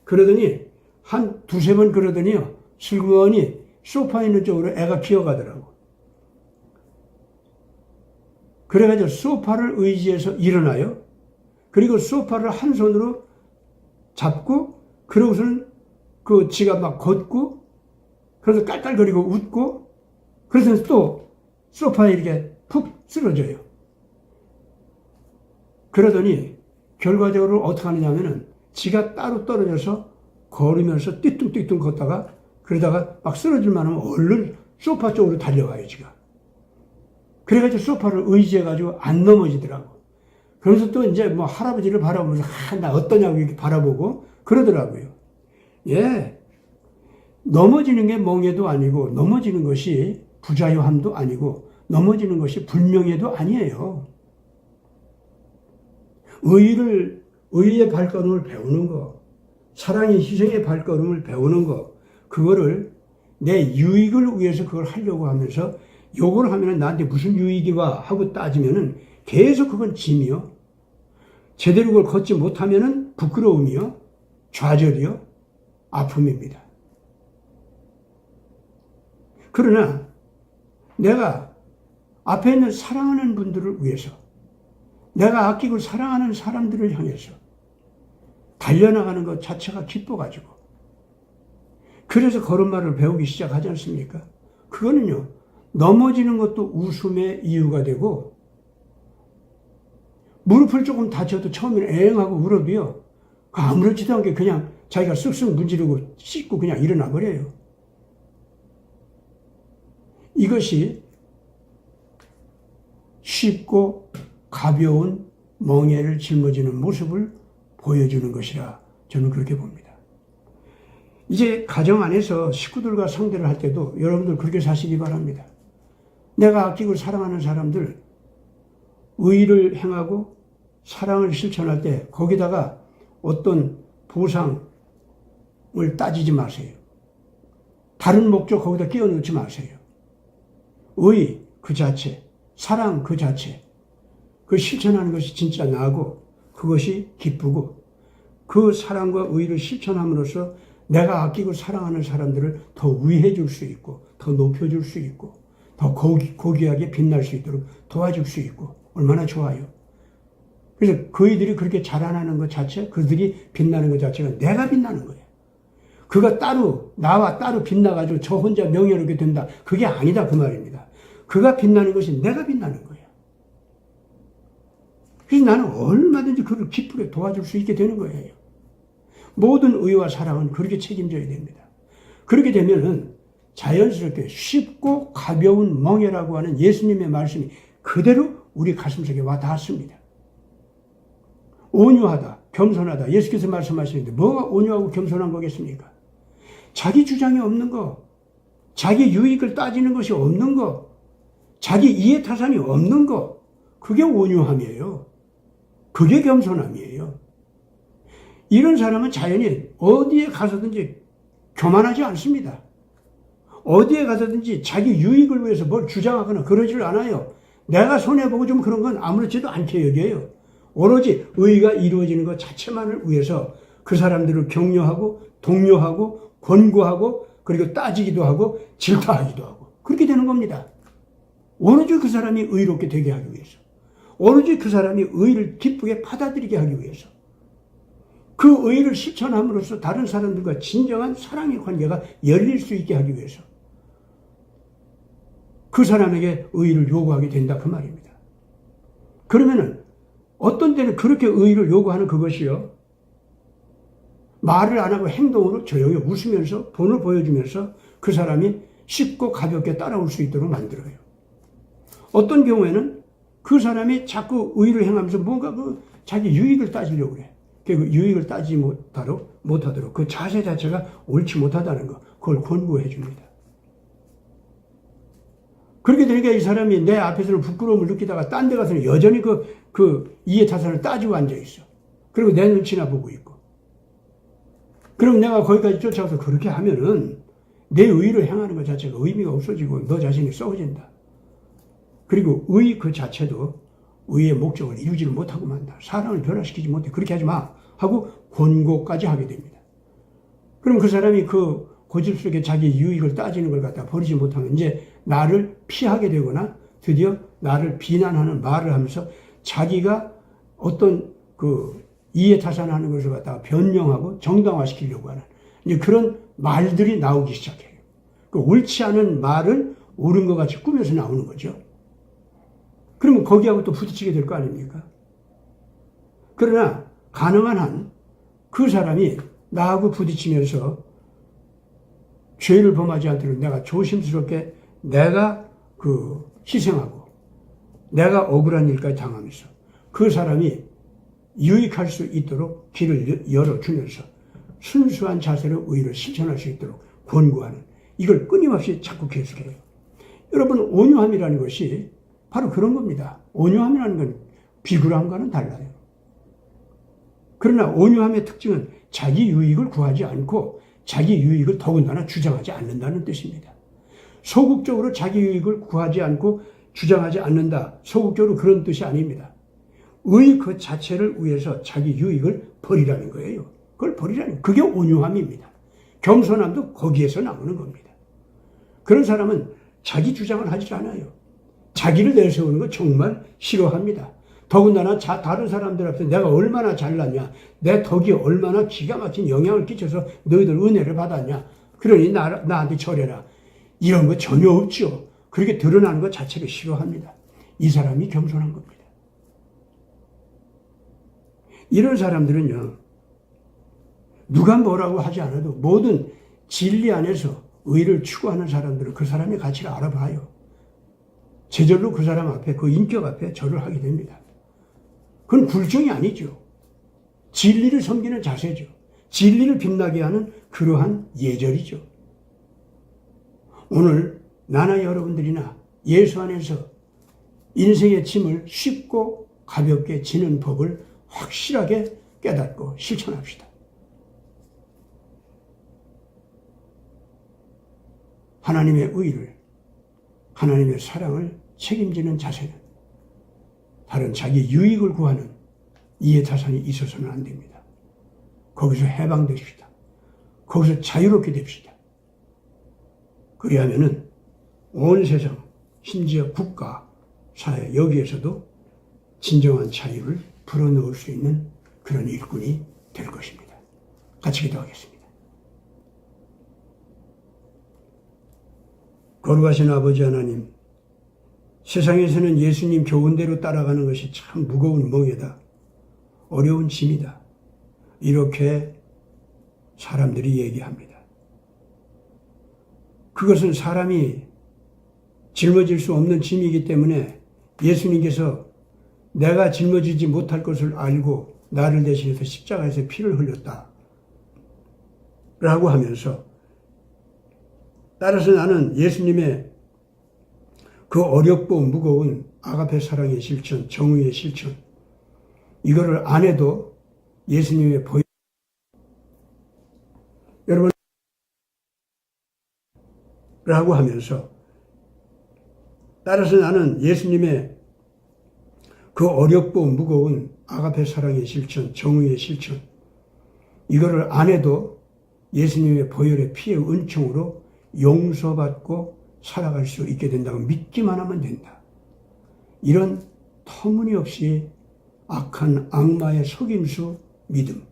그러더니 한 두세 번 그러더니요, 슬그머니 소파에 있는 쪽으로 애가 기어가더라고. 그래가지고 소파를 의지해서 일어나요. 그리고 소파를 한 손으로 잡고, 그러고서는 그 지가 막 걷고, 그래서 깔깔거리고 웃고, 그래서 또 소파에 이렇게 푹 쓰러져요. 그러더니 결과적으로 어떻게 하느냐면은 지가 따로 떨어져서 걸으면서 띠뚱띠뚱 걷다가, 그러다가 막 쓰러질만 하면 얼른 소파 쪽으로 달려가요, 지가. 그래가지고 소파를 의지해가지고 안 넘어지더라고. 그러면서 또 이제 뭐 할아버지를 바라보면서, 나 어떠냐고 이렇게 바라보고 그러더라고요. 예. 넘어지는 게 멍해도 아니고, 넘어지는 것이 부자유함도 아니고, 넘어지는 것이 불명예도 아니에요. 의의 발걸음을 배우는 거, 사랑의 희생의 발걸음을 배우는 거, 그거를 내 유익을 위해서 그걸 하려고 하면서, 요걸 하면은 나한테 무슨 유익이 와 하고 따지면은 계속 그건 짐이요. 제대로 그걸 걷지 못하면은 부끄러움이요, 좌절이요, 아픔입니다. 그러나 내가 앞에 있는 사랑하는 분들을 위해서, 내가 아끼고 사랑하는 사람들을 향해서 달려나가는 것 자체가 기뻐가지고, 그래서 걸음마를 배우기 시작하지 않습니까? 그거는요, 넘어지는 것도 웃음의 이유가 되고, 무릎을 조금 다쳐도 처음에는 애행하고 울어도요, 아무렇지도 않게 그냥 자기가 쓱쓱 문지르고 씻고 그냥 일어나 버려요. 이것이 쉽고 가벼운 멍에를 짊어지는 모습을 보여주는 것이라 저는 그렇게 봅니다. 이제 가정 안에서 식구들과 상대를 할 때도 여러분들 그렇게 사시기 바랍니다. 내가 아끼고 사랑하는 사람들, 의를 행하고 사랑을 실천할 때 거기다가 어떤 보상을 따지지 마세요. 다른 목적 거기다 끼워 넣지 마세요. 의 그 자체, 사랑 그 자체, 그 실천하는 것이 진짜 나고, 그것이 기쁘고, 그 사랑과 의를 실천함으로써 내가 아끼고 사랑하는 사람들을 더 위해 줄 수 있고, 더 높여줄 수 있고, 더 고귀하게 빛날 수 있도록 도와줄 수 있고, 얼마나 좋아요. 그래서 그이들이 그렇게 자라나는 것 자체, 그들이 빛나는 것 자체가 내가 빛나는 거예요. 그가 따로, 나와 따로 빛나가지고 저 혼자 명예롭게 된다, 그게 아니다, 그 말입니다. 그가 빛나는 것이 내가 빛나는 거예요. 그래서 나는 얼마든지 그를 기쁘게 도와줄 수 있게 되는 거예요. 모든 의와 사랑은 그렇게 책임져야 됩니다. 그렇게 되면은 자연스럽게 쉽고 가벼운 멍에라고 하는 예수님의 말씀이 그대로 우리 가슴속에 와 닿았습니다. 온유하다, 겸손하다, 예수께서 말씀하시는데 뭐가 온유하고 겸손한 거겠습니까? 자기 주장이 없는 거, 자기 유익을 따지는 것이 없는 거, 자기 이해타산이 없는 거, 그게 온유함이에요. 그게 겸손함이에요. 이런 사람은 자연히 어디에 가서든지 교만하지 않습니다. 어디에 가서든지 자기 유익을 위해서 뭘 주장하거나 그러질 않아요. 내가 손해보고 좀 그런 건 아무렇지도 않게 여겨요. 오로지 의가 이루어지는 것 자체만을 위해서 그 사람들을 격려하고 독려하고 권고하고, 그리고 따지기도 하고 질타하기도 하고, 그렇게 되는 겁니다. 오로지 그 사람이 의롭게 되게 하기 위해서, 오로지 그 사람이 의를 기쁘게 받아들이게 하기 위해서, 그 의를 실천함으로써 다른 사람들과 진정한 사랑의 관계가 열릴 수 있게 하기 위해서 그 사람에게 의를 요구하게 된다, 그 말입니다. 그러면은 어떤 때는 그렇게 의를 요구하는 그것이요, 말을 안 하고 행동으로 조용히 웃으면서 본을 보여주면서 그 사람이 쉽고 가볍게 따라올 수 있도록 만들어요. 어떤 경우에는 그 사람이 자꾸 의를 행하면서 뭔가 그 자기 유익을 따지려고 그래. 그 유익을 따지지 못하도록 그 자세 자체가 옳지 못하다는 거, 그걸 권고해 줍니다. 그렇게 되니까 이 사람이 내 앞에서는 부끄러움을 느끼다가 딴 데 가서는 여전히 그 이해타산을 따지고 앉아있어. 그리고 내 눈치나 보고 있고. 그럼 내가 거기까지 쫓아가서 그렇게 하면은 내 의를 행하는 것 자체가 의미가 없어지고 너 자신이 썩어진다. 그리고 의 그 자체도 의의 목적을 이루지를 못하고 만다. 사람을 변화시키지 못해. 그렇게 하지 마. 하고 권고까지 하게 됩니다. 그럼 그 사람이 그 고집스럽게 자기 유익을 따지는 걸 갖다 버리지 못하면 이제 나를 피하게 되거나 드디어 나를 비난하는 말을 하면서 자기가 어떤 그 이해타산하는 것을 갖다가 변명하고 정당화시키려고 하는 이제 그런 말들이 나오기 시작해요. 그 옳지 않은 말을 옳은 것 같이 꾸며서 나오는 거죠. 그러면 거기하고 또 부딪히게 될 거 아닙니까? 그러나 가능한 한 그 사람이 나하고 부딪히면서 죄를 범하지 않도록 내가 조심스럽게 내가 희생하고 내가 억울한 일까지 당하면서 그 사람이 유익할 수 있도록 길을 열어주면서 순수한 자세로 의를 실천할 수 있도록 권고하는 이걸 끊임없이 자꾸 계속해요. 여러분 온유함이라는 것이 바로 그런 겁니다. 온유함이라는 건 비굴함과는 달라요. 그러나 온유함의 특징은 자기 유익을 구하지 않고 자기 유익을 더군다나 주장하지 않는다는 뜻입니다. 소극적으로 자기 유익을 구하지 않고 주장하지 않는다. 소극적으로 그런 뜻이 아닙니다. 의 그 자체를 위해서 자기 유익을 버리라는 거예요. 그걸 버리라는 그게 온유함입니다. 겸손함도 거기에서 나오는 겁니다. 그런 사람은 자기 주장을 하지 않아요. 자기를 내세우는 거 정말 싫어합니다. 더군다나 다른 사람들 앞에서 내가 얼마나 잘났냐, 내 덕이 얼마나 기가 막힌 영향을 끼쳐서 너희들 은혜를 받았냐, 그러니 나한테 절해라. 이런 거 전혀 없죠. 그렇게 드러나는 것 자체를 싫어합니다. 이 사람이 겸손한 겁니다. 이런 사람들은요, 누가 뭐라고 하지 않아도 모든 진리 안에서 의를 추구하는 사람들은 그 사람의 가치를 알아봐요. 제절로 그 사람 앞에, 그 인격 앞에 절을 하게 됩니다. 그건 굴종이 아니죠. 진리를 섬기는 자세죠. 진리를 빛나게 하는 그러한 예절이죠. 오늘 나나 여러분들이나 예수 안에서 인생의 짐을 쉽고 가볍게 지는 법을 확실하게 깨닫고 실천합시다. 하나님의 의를, 하나님의 사랑을 책임지는 자세는 다른 자기 유익을 구하는 이해타산이 있어서는 안 됩니다. 거기서 해방되십시다. 거기서 자유롭게 됩시다. 그리하면은 온 세상, 심지어 국가, 사회 여기에서도 진정한 자유를 불어넣을 수 있는 그런 일꾼이 될 것입니다. 같이 기도하겠습니다. 거룩하신 아버지 하나님, 세상에서는 예수님 교훈대로 따라가는 것이 참 무거운 멍에다. 어려운 짐이다. 이렇게 사람들이 얘기합니다. 그것은 사람이 짊어질 수 없는 짐이기 때문에 예수님께서 내가 짊어지지 못할 것을 알고 나를 대신해서 십자가에서 피를 흘렸다. 라고 하면서 따라서 나는 예수님의 그 어렵고 무거운 아가페 사랑의 실천, 정의의 실천, 이거를 안 해도 예수님의 여러분 라고 하면서 따라서 나는 예수님의 그 어렵고 무거운 아가페 사랑의 실천, 정의의 실천, 이거를 안 해도 예수님의 보혈의 피의 은총으로 용서받고 살아갈 수 있게 된다고 믿기만 하면 된다. 이런 터무니없이 악한 악마의 속임수 믿음,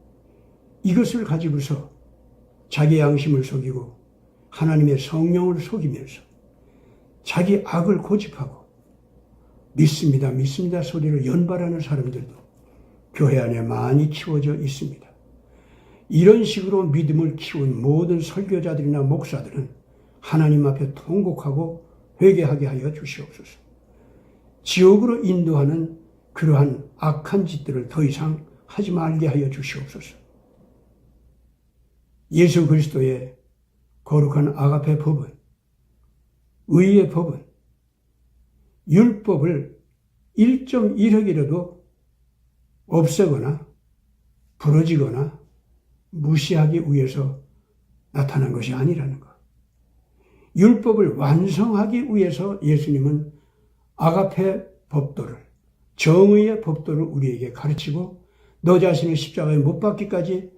이것을 가지고서 자기 양심을 속이고 하나님의 성령을 속이면서 자기 악을 고집하고 믿습니다, 믿습니다 소리를 연발하는 사람들도 교회 안에 많이 키워져 있습니다. 이런 식으로 믿음을 키운 모든 설교자들이나 목사들은 하나님 앞에 통곡하고 회개하게 하여 주시옵소서. 지옥으로 인도하는 그러한 악한 짓들을 더 이상 하지 말게 하여 주시옵소서. 예수 그리스도의 거룩한 아가페 법은, 의의 법은 율법을 1.1획이라도 없애거나 부러지거나 무시하기 위해서 나타난 것이 아니라는 것. 율법을 완성하기 위해서 예수님은 아가페 법도를, 정의의 법도를 우리에게 가르치고 너 자신을 십자가에 못 박기까지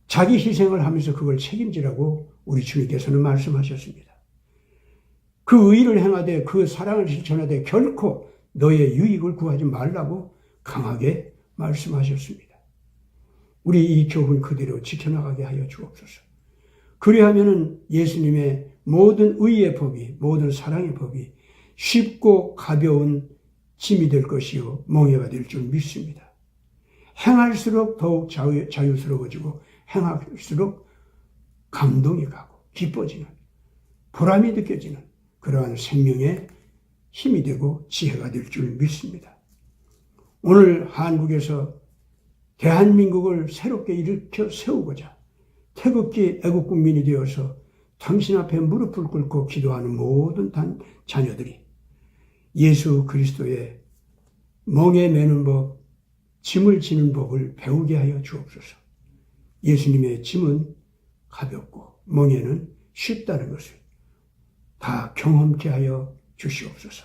자기 희생을 하면서 그걸 책임지라고 우리 주님께서는 말씀하셨습니다. 그 의를 행하되 그 사랑을 실천하되 결코 너의 유익을 구하지 말라고 강하게 말씀하셨습니다. 우리 이 교훈 그대로 지켜나가게 하여 주옵소서. 그리하면은 예수님의 모든 의의 법이, 모든 사랑의 법이 쉽고 가벼운 짐이 될 것이요 멍에가 될 줄 믿습니다. 행할수록 더욱 자유스러워지고 행할수록 감동이 가고 기뻐지는, 보람이 느껴지는 그러한 생명의 힘이 되고 지혜가 될 줄 믿습니다. 오늘 한국에서 대한민국을 새롭게 일으켜 세우고자 태극기 애국국민이 되어서 당신 앞에 무릎을 꿇고 기도하는 모든 자녀들이 예수 그리스도의 멍에 매는 법, 짐을 지는 법을 배우게 하여 주옵소서. 예수님의 짐은 가볍고 멍에는 쉽다는 것을 다 경험케 하여 주시옵소서.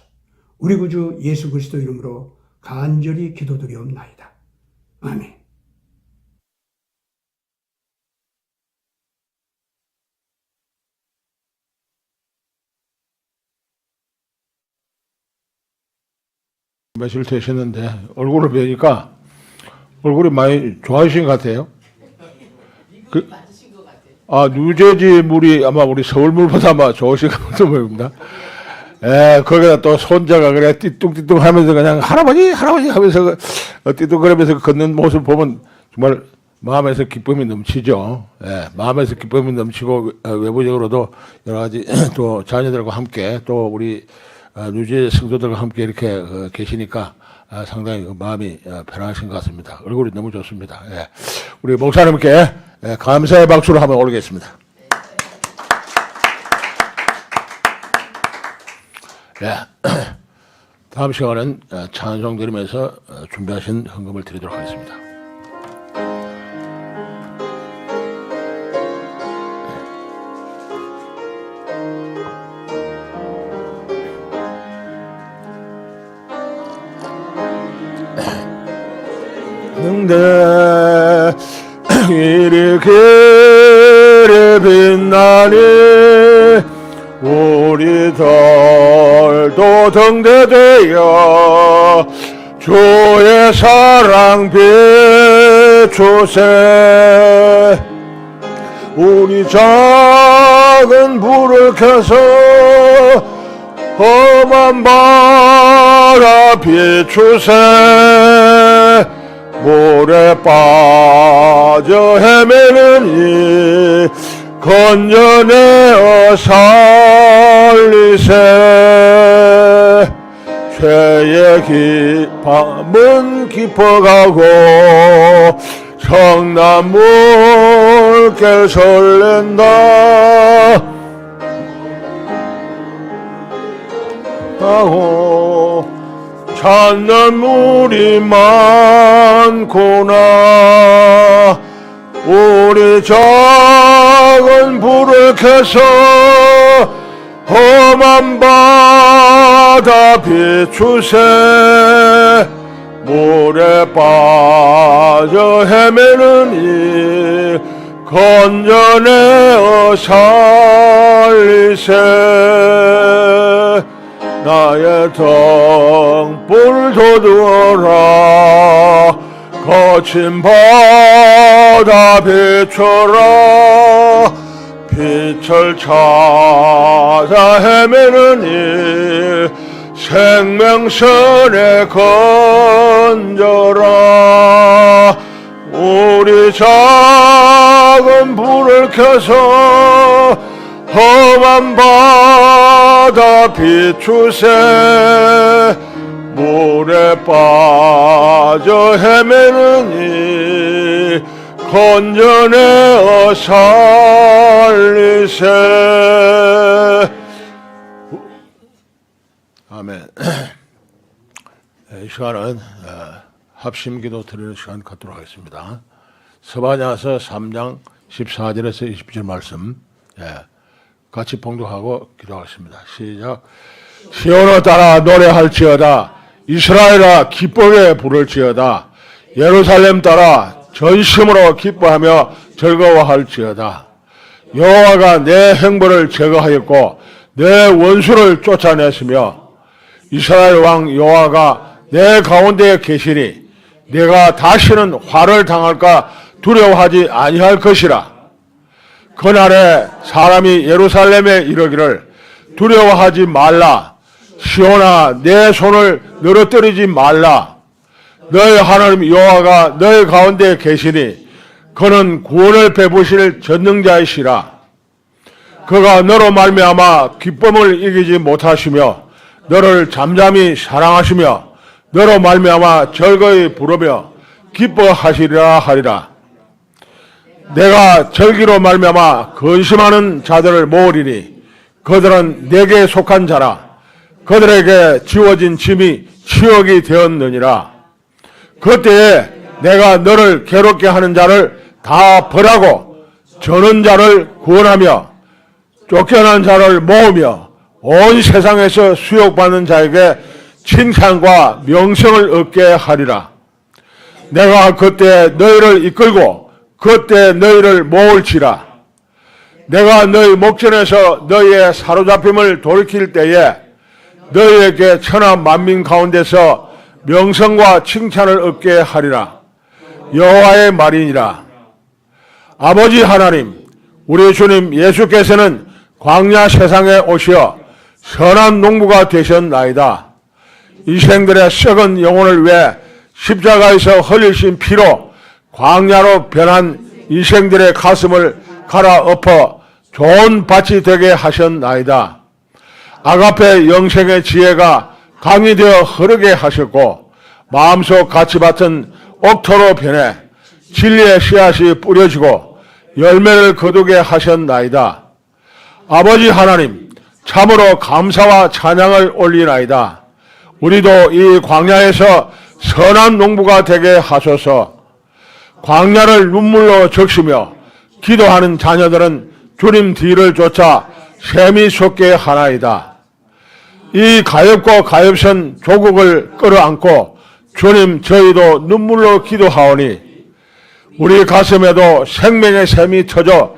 우리 구주 예수 그리스도 이름으로 간절히 기도드리옵나이다. 아멘. 며칠 되셨는데 얼굴을 뵈니까 얼굴이 많이 좋아지신 것 같아요. 누제지 물이 아마 우리 서울물보다 아마 좋으신 것 같은 모양입니다. 거기다 또 손자가 그래 띠뚱띠뚱 하면서 그냥 할아버지 하면서 띠뚱거리면서 걷는 모습 보면 정말 마음에서 기쁨이 넘치죠. 마음에서 기쁨이 넘치고 외부적으로도 여러 가지 또 자녀들과 함께 또 우리 누제 성도들과 함께 이렇게 계시니까 상당히 마음이 편안하신 것 같습니다. 얼굴이 너무 좋습니다. 우리 목사님께 감사의 박수를 한번 올리겠습니다. 다음 시간은 찬송 드리면서 준비하신 헌금을 드리도록 하겠습니다. 등대 이리 길이 빛나니 우리들도 등대되어 주의 사랑 비추세. 우리 작은 불을 켜서 험한 바다 비추세. 물에 빠져 헤매는 이 건져내어 살리세. 죄의 밤은 깊어가고 성난 물결 설렌다. 찾는 물이 많구나. 우리 작은 불을 켜서 험한 바다 비추세. 물에 빠져 헤매는 이 건져내어 살리세. 나의 등불 돋우어라. 거친 바다 비춰라. 빛을 찾아 헤매는 이 생명선에 건져라. 우리 작은 불을 켜서 험한 바다 비추세. 물에 빠져 헤매는 이 건져내어 살리세. 아멘. 이 시간은 합심기도 드리는 시간 갖도록 하겠습니다. 스바냐서 3장 14절에서 20절 말씀 같이 봉독하고 기도하겠습니다. 시작. 시온아 따라 노래할지어다. 이스라엘아 기쁘게 부를지어다. 예루살렘 따라 전심으로 기뻐하며 즐거워할지어다. 여호와가 내 행벌을 제거하였고 내 원수를 쫓아냈으며 이스라엘 왕 여호와가 내 가운데에 계시니 내가 다시는 화를 당할까 두려워하지 아니할 것이라. 그날에 사람이 예루살렘에 이르기를 두려워하지 말라. 시온아 내 손을 늘어뜨리지 말라. 너희 하나님 여호와가 너희 가운데 계시니 그는 구원을 베푸실 전능자이시라. 그가 너로 말미암아 기쁨을 이기지 못하시며 너를 잠잠히 사랑하시며 너로 말미암아 즐거이 부르며 기뻐하시리라 하리라. 내가 절기로 말미암아 근심하는 자들을 모으리니 그들은 내게 속한 자라. 그들에게 지워진 짐이 치욕이 되었느니라. 그때에 내가 너를 괴롭게 하는 자를 다 벌하고 저는 자를 구원하며 쫓겨난 자를 모으며 온 세상에서 수욕받는 자에게 칭찬과 명성을 얻게 하리라. 내가 그때 너희를 이끌고 그때 너희를 모을지라. 내가 너희 목전에서 너희의 사로잡힘을 돌이킬 때에 너희에게 천하 만민 가운데서 명성과 칭찬을 얻게 하리라. 여호와의 말이니라. 아버지 하나님, 우리 주님 예수께서는 광야 세상에 오시어 선한 농부가 되셨나이다. 이생들의 썩은 영혼을 위해 십자가에서 흘리신 피로 광야로 변한 이생들의 가슴을 갈아엎어 좋은 밭이 되게 하셨나이다. 아가페 영생의 지혜가 강이 되어 흐르게 하셨고 마음속 가치밭은 옥토로 변해 진리의 씨앗이 뿌려지고 열매를 거두게 하셨나이다. 아버지 하나님, 참으로 감사와 찬양을 올리나이다. 우리도 이 광야에서 선한 농부가 되게 하소서. 광야를 눈물로 적시며 기도하는 자녀들은 주님 뒤를 쫓아 샘이 솟게 하나이다. 이 가엾고 가엾은 조국을 끌어안고 주님 저희도 눈물로 기도하오니 우리 가슴에도 생명의 샘이 터져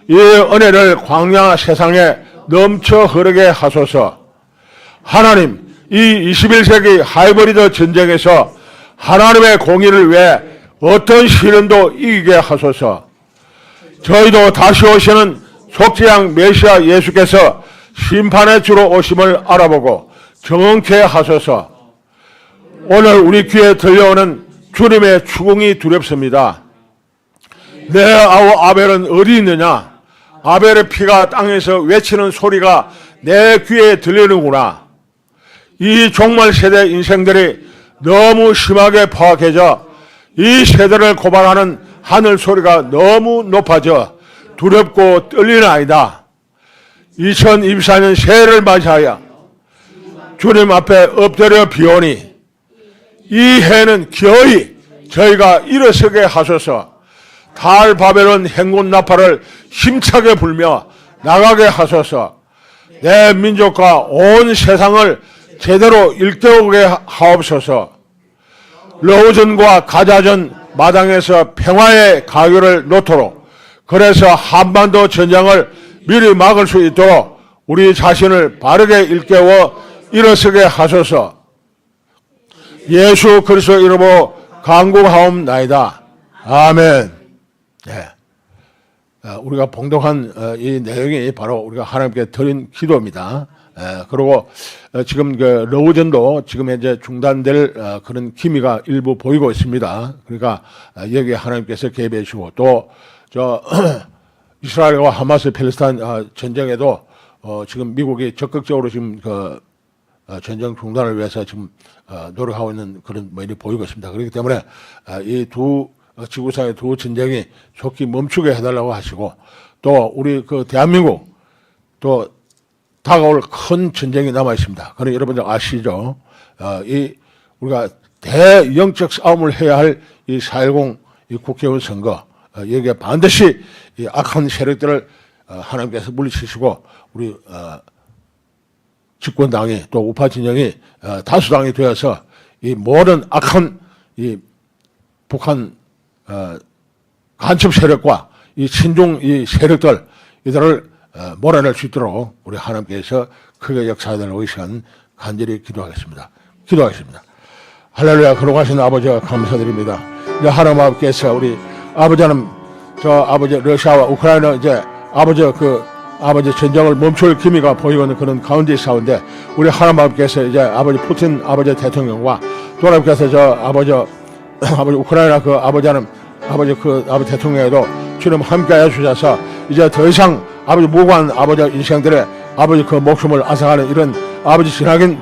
이 은혜를 광야 세상에 넘쳐 흐르게 하소서. 하나님, 이 21세기 하이브리드 전쟁에서 하나님의 공의를 위해 어떤 시련도 이기게 하소서. 저희도 다시 오시는 속죄양 메시아 예수께서 심판의 주로 오심을 알아보고 정언케 하소서. 오늘 우리 귀에 들려오는 주님의 추궁이 두렵습니다. 내 아우 아벨은 어디 있느냐? 아벨의 피가 땅에서 외치는 소리가 내 귀에 들리는구나. 이 종말 세대 인생들이 너무 심하게 파악해져 이 세대를 고발하는 하늘 소리가 너무 높아져 두렵고 떨리나이다. 2024년 새해를 맞이하여 주님 앞에 엎드려 비오니 이 해는 기어이 저희가 일어서게 하소서. 달 바벨론 행군 나팔을 힘차게 불며 나가게 하소서. 내 민족과 온 세상을 제대로 일깨우게 하옵소서. 러우전과 가자전 마당에서 평화의 가교를 놓도록, 그래서 한반도 전쟁을 미리 막을 수 있도록 우리 자신을 바르게 일깨워 일어서게 하소서. 예수 그리스도 이름으로 간구하옵나이다. 아멘. 네. 우리가 봉독한 이 내용이 바로 우리가 하나님께 드린 기도입니다. 그리고 지금 그 러우전도 지금 현재 중단될 그런 기미가 일부 보이고 있습니다. 그러니까 여기에 하나님께서 개입해 주시고 또 저 이스라엘과 하마스 팔레스타인 전쟁에도 지금 미국이 적극적으로 지금 그 전쟁 중단을 위해서 지금 노력하고 있는 그런 모습이 보이고 있습니다. 그렇기 때문에 이 두 지구상의 두 전쟁이 속히 멈추게 해달라고 하시고 또 우리 그 대한민국 또 다가올 큰 전쟁이 남아 있습니다. 그러니 여러분들 아시죠? 우리가 대영적 싸움을 해야 할 이 4.10 이 국회의원 선거, 여기에 반드시 이 악한 세력들을 하나님께서 물리치시고 우리 집권당이 또 우파 진영이 다수당이 되어서 이 모든 악한 이 북한 간첩 세력과 이 친중 이 세력들 이들을 몰아낼 수 있도록 우리 하나님께서 크게 역사하는 의시간 간절히 기도하겠습니다. 기도하겠습니다. 할렐루야. 거룩하신 아버지 감사드립니다. 이제 하나님 아버지께서 우리 아버지는 저 아버지 러시아와 우크라이나 이제 아버지 전쟁을 멈출 기미가 보이고 있는 그런 가운데 있사온데 우리 하나님 아버지께서 이제 아버지 푸틴 아버지 대통령과 또 하나님께서 저 아버지 우크라이나 그 아버지 대통령에도 주님 함께하여 주셔서 이제 더 이상 아버지 무고한 아버지 인생들의 아버지 그 목숨을 앗아가는 이런 아버지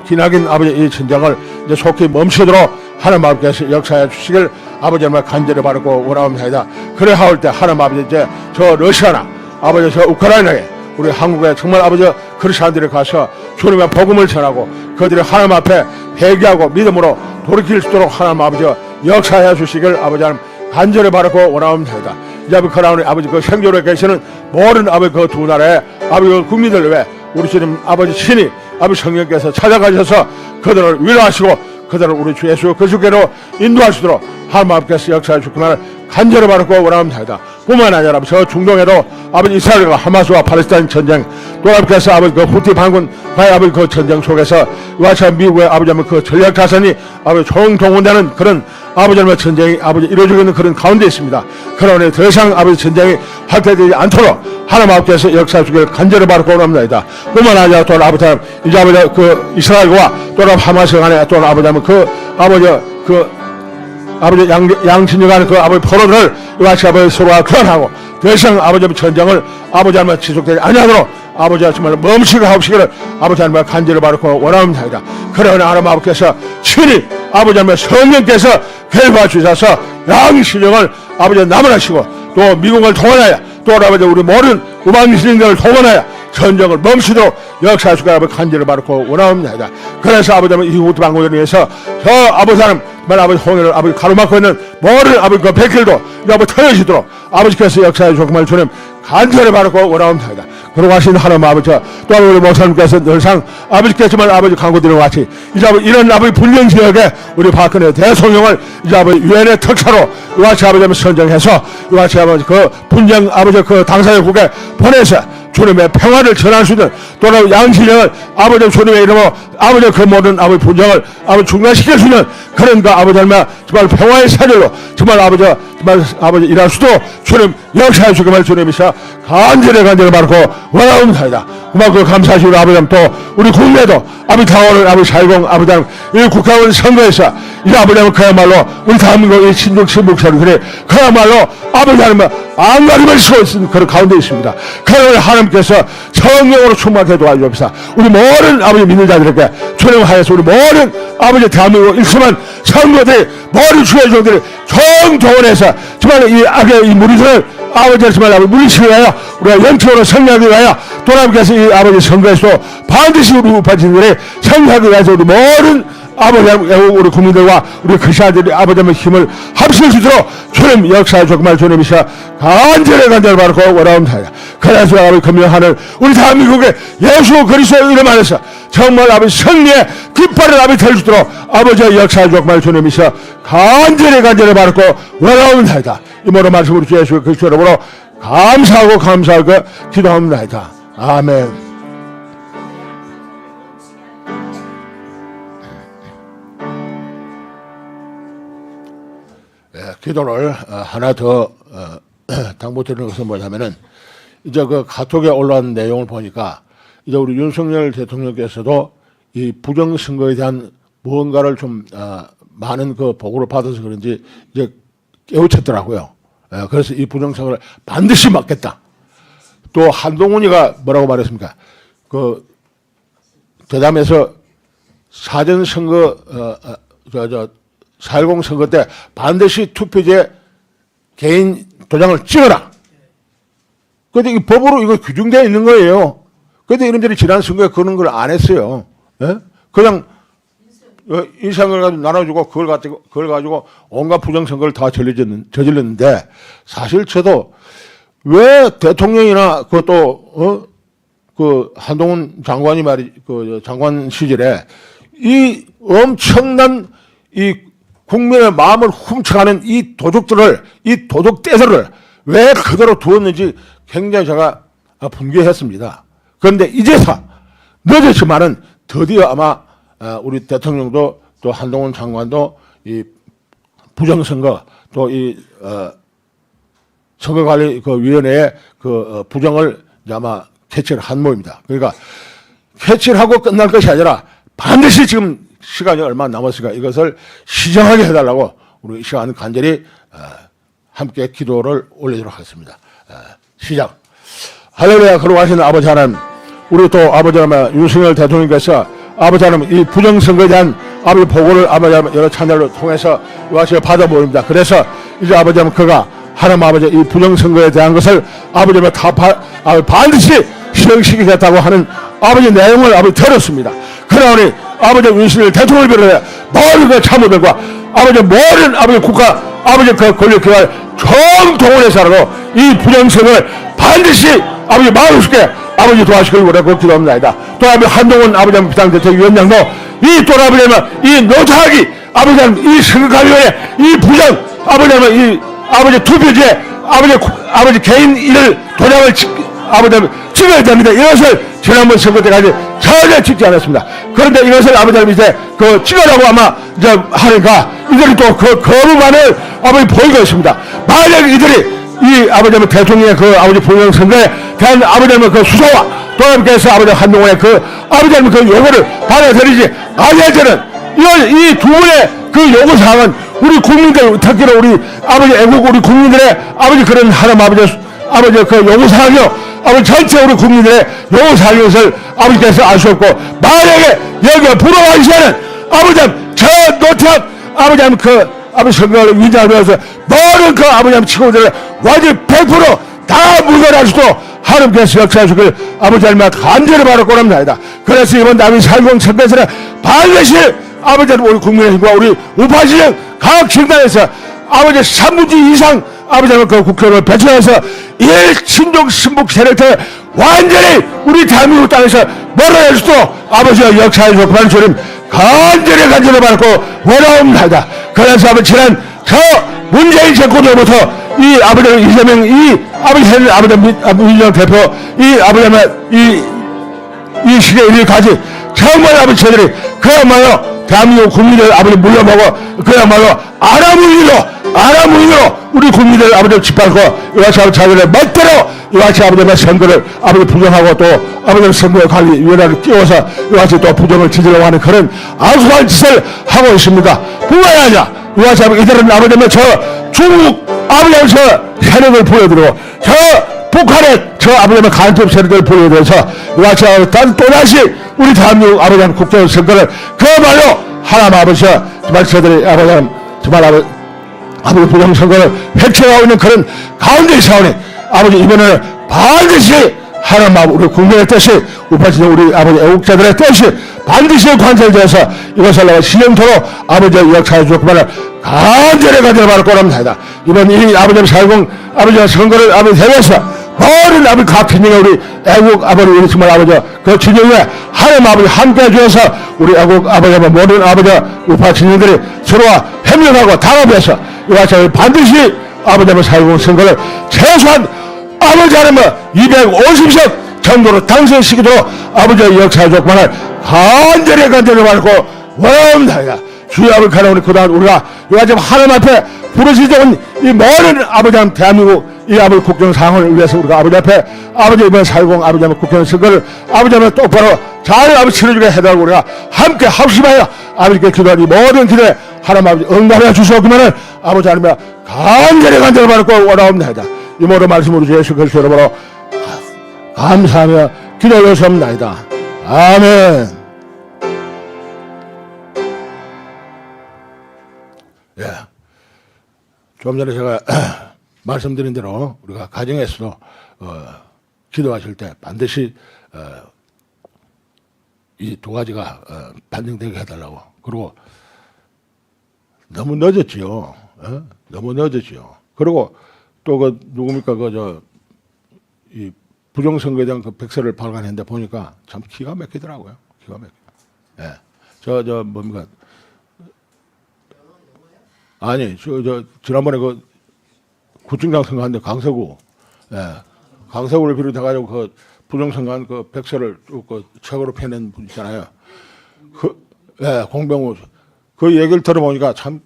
기나긴 아버지 이 전쟁을 이제 속히 멈추도록 하나님 아버지께서 역사해 주시길 아버지 정말 간절히 바라고 원하옵나이다. 그래 하올 때 하나님 아버지 이제 저 러시아나 아버지 저 우크라이나에 우리 한국에 정말 아버지 크리스천들이 가서 주님의 복음을 전하고 그들이 하나님 앞에 회개하고 믿음으로 돌이킬 수 있도록 하나님 아버지 역사해 주시길 아버지 하나님 간절히 바라고 원하옵나이다. 이제 아버지 그 생존에 계시는 모든 아버지 그 두 나라의 아버지 그 국민들 외에 우리 주님 아버지 친히 아버지 성령께서 찾아가셔서 그들을 위로하시고 그들을 우리 주 예수 그리스도께로 인도하시도록 하나님 아버지께서 역사해 주기만을 간절히 바라고 원합니다. 뿐만 아니라 저 중동에도 아버지 이스라엘과 하마스와 팔레스타인 전쟁 또 아버지께서 아버지 그 후티 반군과의 아버지 그 전쟁 속에서 이와처 미국의 아버지 그 전략 자산이 아버지 총동원되는 그런 아버지 전쟁이 아버지 이루어지고 있는 그런 가운데 있습니다. 그러니 더 이상 아버지 전쟁이 확대되지 않도록 하나님 아버지께서 역사해 주길 간절히 바라고 원합니다. 뿐만 아니라 또 아버지 이제 아버지 그 이스라엘과 또 하마스 간에 또 아버지 아버지 양친녀 간의 그 아버지 포로들을 이와같이 아버지 서로가 교환하고 더 이상 아버지 전쟁을 아버지 하나님 지속되지 아니하도록 아버지 정말 멈추게 하옵시기를 아버지 하나님 간절히 바라고 원합니다. 그러나 하나님 아버지께서 친히 아버지 하나님 성령께서 결과 주셔서 양신령을 아버지 남원하시고 또 미국을 동원하여 또 아버지 우리 모든 우방신령들을 동원하여 전쟁을 멈추도록 역사하시고 아버지 간절히 바라고 원합니다. 그래서 아버지 하나님 이후부터 방법을 위해서 저 아버지 하나님 아버지 홍해를 아버지 가로막고 있는 모든 아버지 그 백길도 아버지 터여지도록 아버지께서 역사해 주시고 정말 주님 간절히 바라고 원합니다. 그러고 하신 하나님 아버지 또 우리 목사님께서 늘상 아버지께서 정말 아버지 강구드린 같이 이제 아버지 이런 아버지 불량 지역에 우리 박근혜 대통령을 이제 아버지 유엔의 특사로 이와치 아버지 선정해서 이와치 아버지 그 분쟁 아버지 그 당사자국에 보내서 주님의 평화를 전할 수 있는 또 양신령을 아버지 주님의 이름으로 아버지 그 모든 아버지 분쟁을 아버지 중단시킬 수 있는 그런 그 아버지 정말 평화의 사절로 정말 아버지 일할 수도 주님 역사해 주기를 주님이시여 간절히 바라고 원하옵나이다. 그만큼 감사하시고 아버지 또 우리 국내도 아버지 다오는 아버지 4.10 아버지 이 국가원 선거에서 이 아버지 그야말로 우리 대한민국 이 친중 친북사람들이 그야말로 아버지 하나님 안가림을 쓰고 있는 그런 가운데 있습니다. 그러나 하나님께서 성령으로 충만하게 도와주옵소서. 우리 모든 아버지 믿는 자들에게 주님하여서 우리 모든 아버지 대한민국 일수만 선거들이 모든 주의 종들이 총동원해서 정말 이 악의 이 무리들을 아버지 정말 물리치기 위하여 우리가 영적으로 성장하기 위하여 또 하나님께서 이 아버지 선거에서도 반드시 우리 우파진들이 성장하기 위해서 우리 모든 아버지 우리 국민들과 우리 크리스천들이 아버지의 힘을 합칠 수 있도록 주님 역사에 정말 주님이시여 간절히 바라고 원하옵나이다. 그래서 아버지 금명하늘 우리 대한민국의 예수 그리스도의 이름 안에서 정말 아버지 승리의 깃발을 아버지 될 수 있도록 아버지의 역사에 정말 주님이시여 간절히 바라고 원하옵나이다. 이 모든 말씀 우리 주 예수 그리스도 이름으로 감사하고 기도합니다. 아멘. 기도를 하나 더 당부드리는 것은 뭐냐면은 이제 그 카톡에 올라온 내용을 보니까 이제 우리 윤석열 대통령께서도 이 부정선거에 대한 무언가를 좀 많은 그 보고를 받아서 그런지 이제 깨우쳤더라고요. 그래서 이 부정선거를 반드시 막겠다. 또 한동훈이가 뭐라고 말했습니까? 그 대담에서 사전선거 4.10 선거 때 반드시 투표지에 개인 도장을 찍어라. 근데 이 법으로 이거 규정되어 있는 거예요. 그런데 이놈들이 지난 선거에 그런 걸 안 했어요. 예? 그냥 인상을 가지고 나눠주고 그걸 가지고 온갖 부정선거를 다 저질렀는데 사실 저도 왜 대통령이나 그것도 그 한동훈 장관이 그 장관 시절에 이 엄청난 이 국민의 마음을 훔쳐가는 이 도둑들을, 이 도둑떼들을 왜 그대로 두었는지 굉장히 제가 분개했습니다. 그런데 이제서 늦었지만은 드디어 아마 우리 대통령도 또 한동훈 장관도 이 부정선거 또 이 선거관리 그 위원회의 그 부정을 아마 캐치를 한 모입니다. 그러니까 캐치를 하고 끝날 것이 아니라 반드시 지금 시간이 얼마 남았으니까 이것을 시정하게 해달라고 우리 이 시간 간절히 함께 기도를 올리도록 하겠습니다. 시작. 할렐루야. 거룩하신 아버지 하나님, 우리 또 아버지 하나님 윤석열 대통령께서 아버지 하나님 이 부정선거에 대한 아버지 보고를 아버지 하나님 여러 채널을 통해서 이와 같이 받아 모입니다. 그래서 이제 아버지 하나님 그가 하나님 아버지 이 부정선거에 대한 것을 아버지 하나님 반드시 시정시키겠다고 하는 아버지 내용을 아버지 들었습니다. 그러나 우리 아버지 윤석열 대통령을 비롯해 모든 그 참모들과 아버지 모든 아버지 국가 아버지 그 권력기관 총동원해서라도 이 부정선거를 반드시 아버지 마음속에 아버지 도와주시길 원하고 기도합니다. 또 아버지 한동훈 아버지 비상대책위원장도 이 또 아버지 이 노사하기 아버지 이 선거관리위원회 이 부정 아버지 이 아버지 투표지에 아버지 개인 일을 도장을 아버지 찍어야 됩니다. 이것을 지난번 선거 때까지 전혀 찍지 않았습니다. 그런데 이것을 아버지 이제 그 찍으라고 아마 이제 하니까 이들이 또 그 거부만을 아버지 보이고 있습니다. 만약 이들이 이 아버지 대통령의 그 아버지 부정 선거에 대한 아버지 그 수사와 또 함께해서 아버지 한동훈의 그 아버지 그 요구를 받아들이지 아니하자는 이 두 분의 그 요구 사항은 우리 국민들 특히나 우리 아버지 애국 우리 국민들의 아버지 그런 하나님 아버지 그 요구 사항이요. 아버지 전체 우리 국민들의 요구 사항인 것을 아버지께서 알 수 없고 만약에 여기에 불허하시면 아버지 저 노태학 아버지 그 아버지 선거를 위장하면서 모든 그 아버지 친구들을 완전히 100%다 물건할 수도 하나님께서 역사하시길 아버지 하나님 간절히 바라고 합니다. 그래서 이번 남인 살공 선거에서는 반드시 아버지 우리 국민의힘과 우리 우파진영 각 정당에서 아버지 3분의 2 이상 아버지 그 국회의원을 배출해서 일친족 신북 세력들 완전히 우리 대한민국 땅에서 멀어낼 수도 아버지가 역사해서 그만 주님 간절히 바라고 원하옵나이다. 그래서 아버지 지난 저 문재인 정권으로부터 이 아버지 이재명 이 아버지 현 아버지 민주당 대표 이 아버지 이 시대 일까지 정말 아버지 저들이 그야말로 대한민국 국민들 아버지 물려먹어 그야말로 아나무인으로 우리 국민들 아버지 짓밟고 이와치 아버지 자기들 멋대로 이와치 아버지의 선거를 아버지 부정하고 또 아버지 선거 관리 위원회를 띄워서 이와치 또 부정을 지지려고 하는 그런 아수한 짓을 하고 있습니다. 뿐만 아니라 이와치 아버지 이들은 아버지의 저 중국 아버지의 저 세력을 보여드리고 저 북한의 저 아버지의 간첩 세력을 보여드려서 이와치 또다시 우리 대한민국 아버지 국정 선거를 그야말로 하나님 아버지가 정말 저들이 아버지 정말 아버지 부정 선거를 획책하고 있는 그런 가운데 사원에 아버지 이번에는 반드시 하나님 아버지 우리 국민의 뜻이 우파지정 우리 아버지 애국자들의 뜻이 반드시 관철되어서 이것을 시행토록 아버지의 역사해 주었구만을 간절히 바라고 합니다. 이번 이 아버지 살공 아버지의 선거를 아버지 대회에서 모든 아버지 각 진영의 우리 애국 아버지 우리 정말 아버지 그 진영에 하나님 아버지 함께 해주셔서 우리 애국 아버지 모든 아버지 우파 진영들이 서로와 협력하고 단합해서 이와서 반드시 아버지 살공 선거를 최소한 아버지 하나님 250석 정도로 당선시키도록 아버지의 역사의 조건을 간절히 바라고 원합니다. 주여 아버지 하나님 그동안 우리가 이와 지금 하나님 앞에 부르짖은 이 모든 아버지 하나님 대한민국 이 아버지 국정 상황을 위해서 우리가 아버지 앞에 아버지 이번 살공 아버지 하나님 국정 선거를 아버지 하나님 똑바로 잘 아버지 치러주게 해달라고 우리가 함께 합심하여 아버지께 기도하니 모든 기도에 하나님 아버지 응답해 주시옵기만을 아버지 하나님 간절히 바라고 원하옵나이다. 이 모든 말씀으로 예수 그리스도 이름으로 감사하며 기도 올렸옵나이다. 아멘. 예. 좀 전에 제가 말씀드린 대로 우리가 가정에서도 기도하실 때 반드시 이 두 가지가 반영되게 해달라고. 그리고 너무 늦었지요. 너무 늦었지요. 그리고 또 그 누굽니까 이 부정선거에 대한 그 백서를 발간했는데 보니까 참 기가 막히더라고요. 기가 막혀. 예. 저 뭡니까? 아니, 지난번에 그 구청장 선거하는데 강서구, 예. 강서구를 비롯해가지고 그 부정선거한 그 백서를 쭉 그 책으로 펴낸 분 있잖아요. 예, 공병우. 그 얘기를 들어보니까 참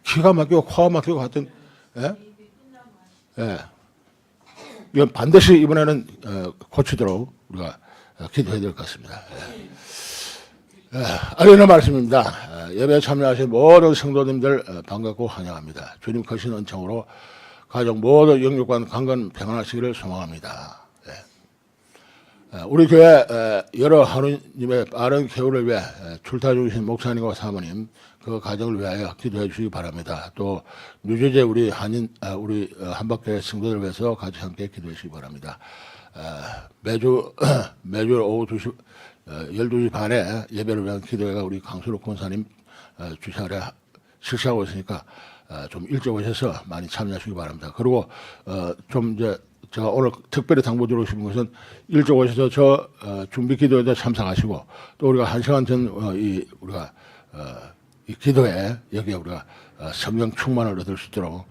기가 막히고 코가 막히고 하여튼, 예? 예. 이건 반드시 이번에는 고치도록 우리가 기도해야 될 것 같습니다. 알리는 말씀입니다. 예배에 참여하신 모든 성도님들 반갑고 환영합니다. 주님 크신 은총으로 가족 모두 영육간 강건 평안하시기를 소망합니다. 우리 교회 여러 하루님의 빠른 개울을 위해 출타 주신 목사님과 사모님 그 가정을 위하여 기도해 주시기 바랍니다. 또 뉴저지의 우리 우리 한박교회 성도들 위해서 같이 함께 기도해 주시기 바랍니다. 매주 오후 12시 반에 예배를 위한 기도회가 우리 강수록 권사님 주시 아래 실시하고 있으니까 좀 일찍 오셔서 많이 참여하시기 바랍니다. 그리고 좀 이제 제가 오늘 특별히 당부드리고 싶은 것은 일찍 오셔서 저 준비 기도에도 참석하시고 또 우리가 1시간 전 우리가 이 기도에 여기에 우리가 성령 충만을 얻을 수 있도록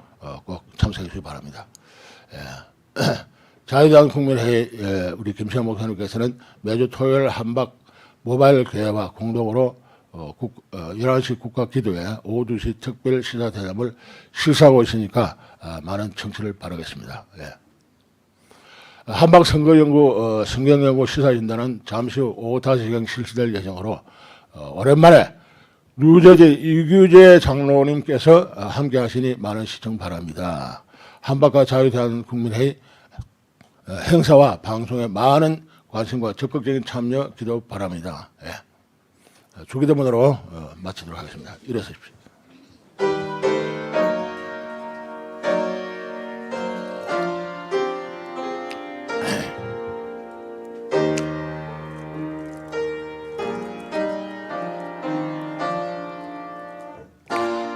꼭 참석해 주시기 바랍니다. 자유당 국민회의 우리 김시현 목사님께서는 매주 토요일 한박 모바일 교회와 공동으로 11시 국가기도회 오후 2시 특별 시사대담을 실시하고 있으니까 많은 청취를 바라겠습니다. 한박 선거연구 성경연구 시사진단은 잠시 후 오후 5시경 실시될 예정으로 오랜만에 뉴저지 이규재 장로님께서 함께 하시니 많은 시청 바랍니다. 한박과 자유대한 국민회의 행사와 방송에 많은 관심과 적극적인 참여 기도 바랍니다. 주기도문으로 마치도록 하겠습니다. 일어서십시오.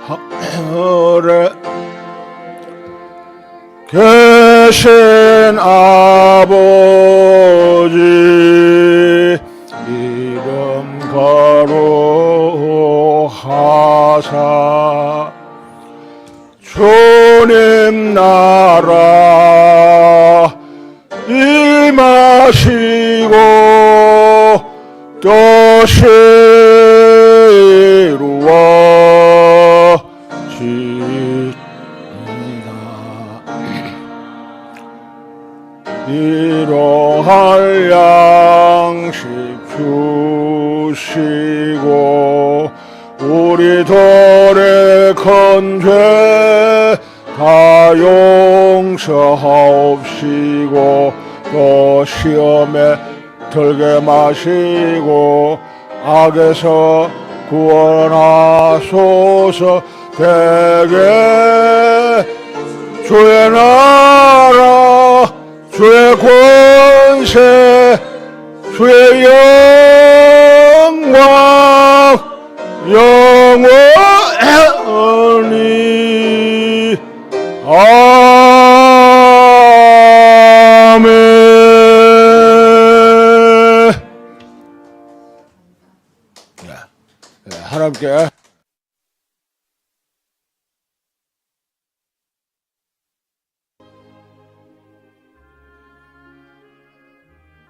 하늘에 계신 아버지 이름 거룩하사 주님 나라 임하시고 뜻이 이러할 양식 주시고 우리 돌의 큰 죄 다 용서하옵시고 또 시험에 들게 마시고 악에서 구원하소서. 대개 주의 나라 주의 권세 주의 영광 영원히 아멘. 하나님께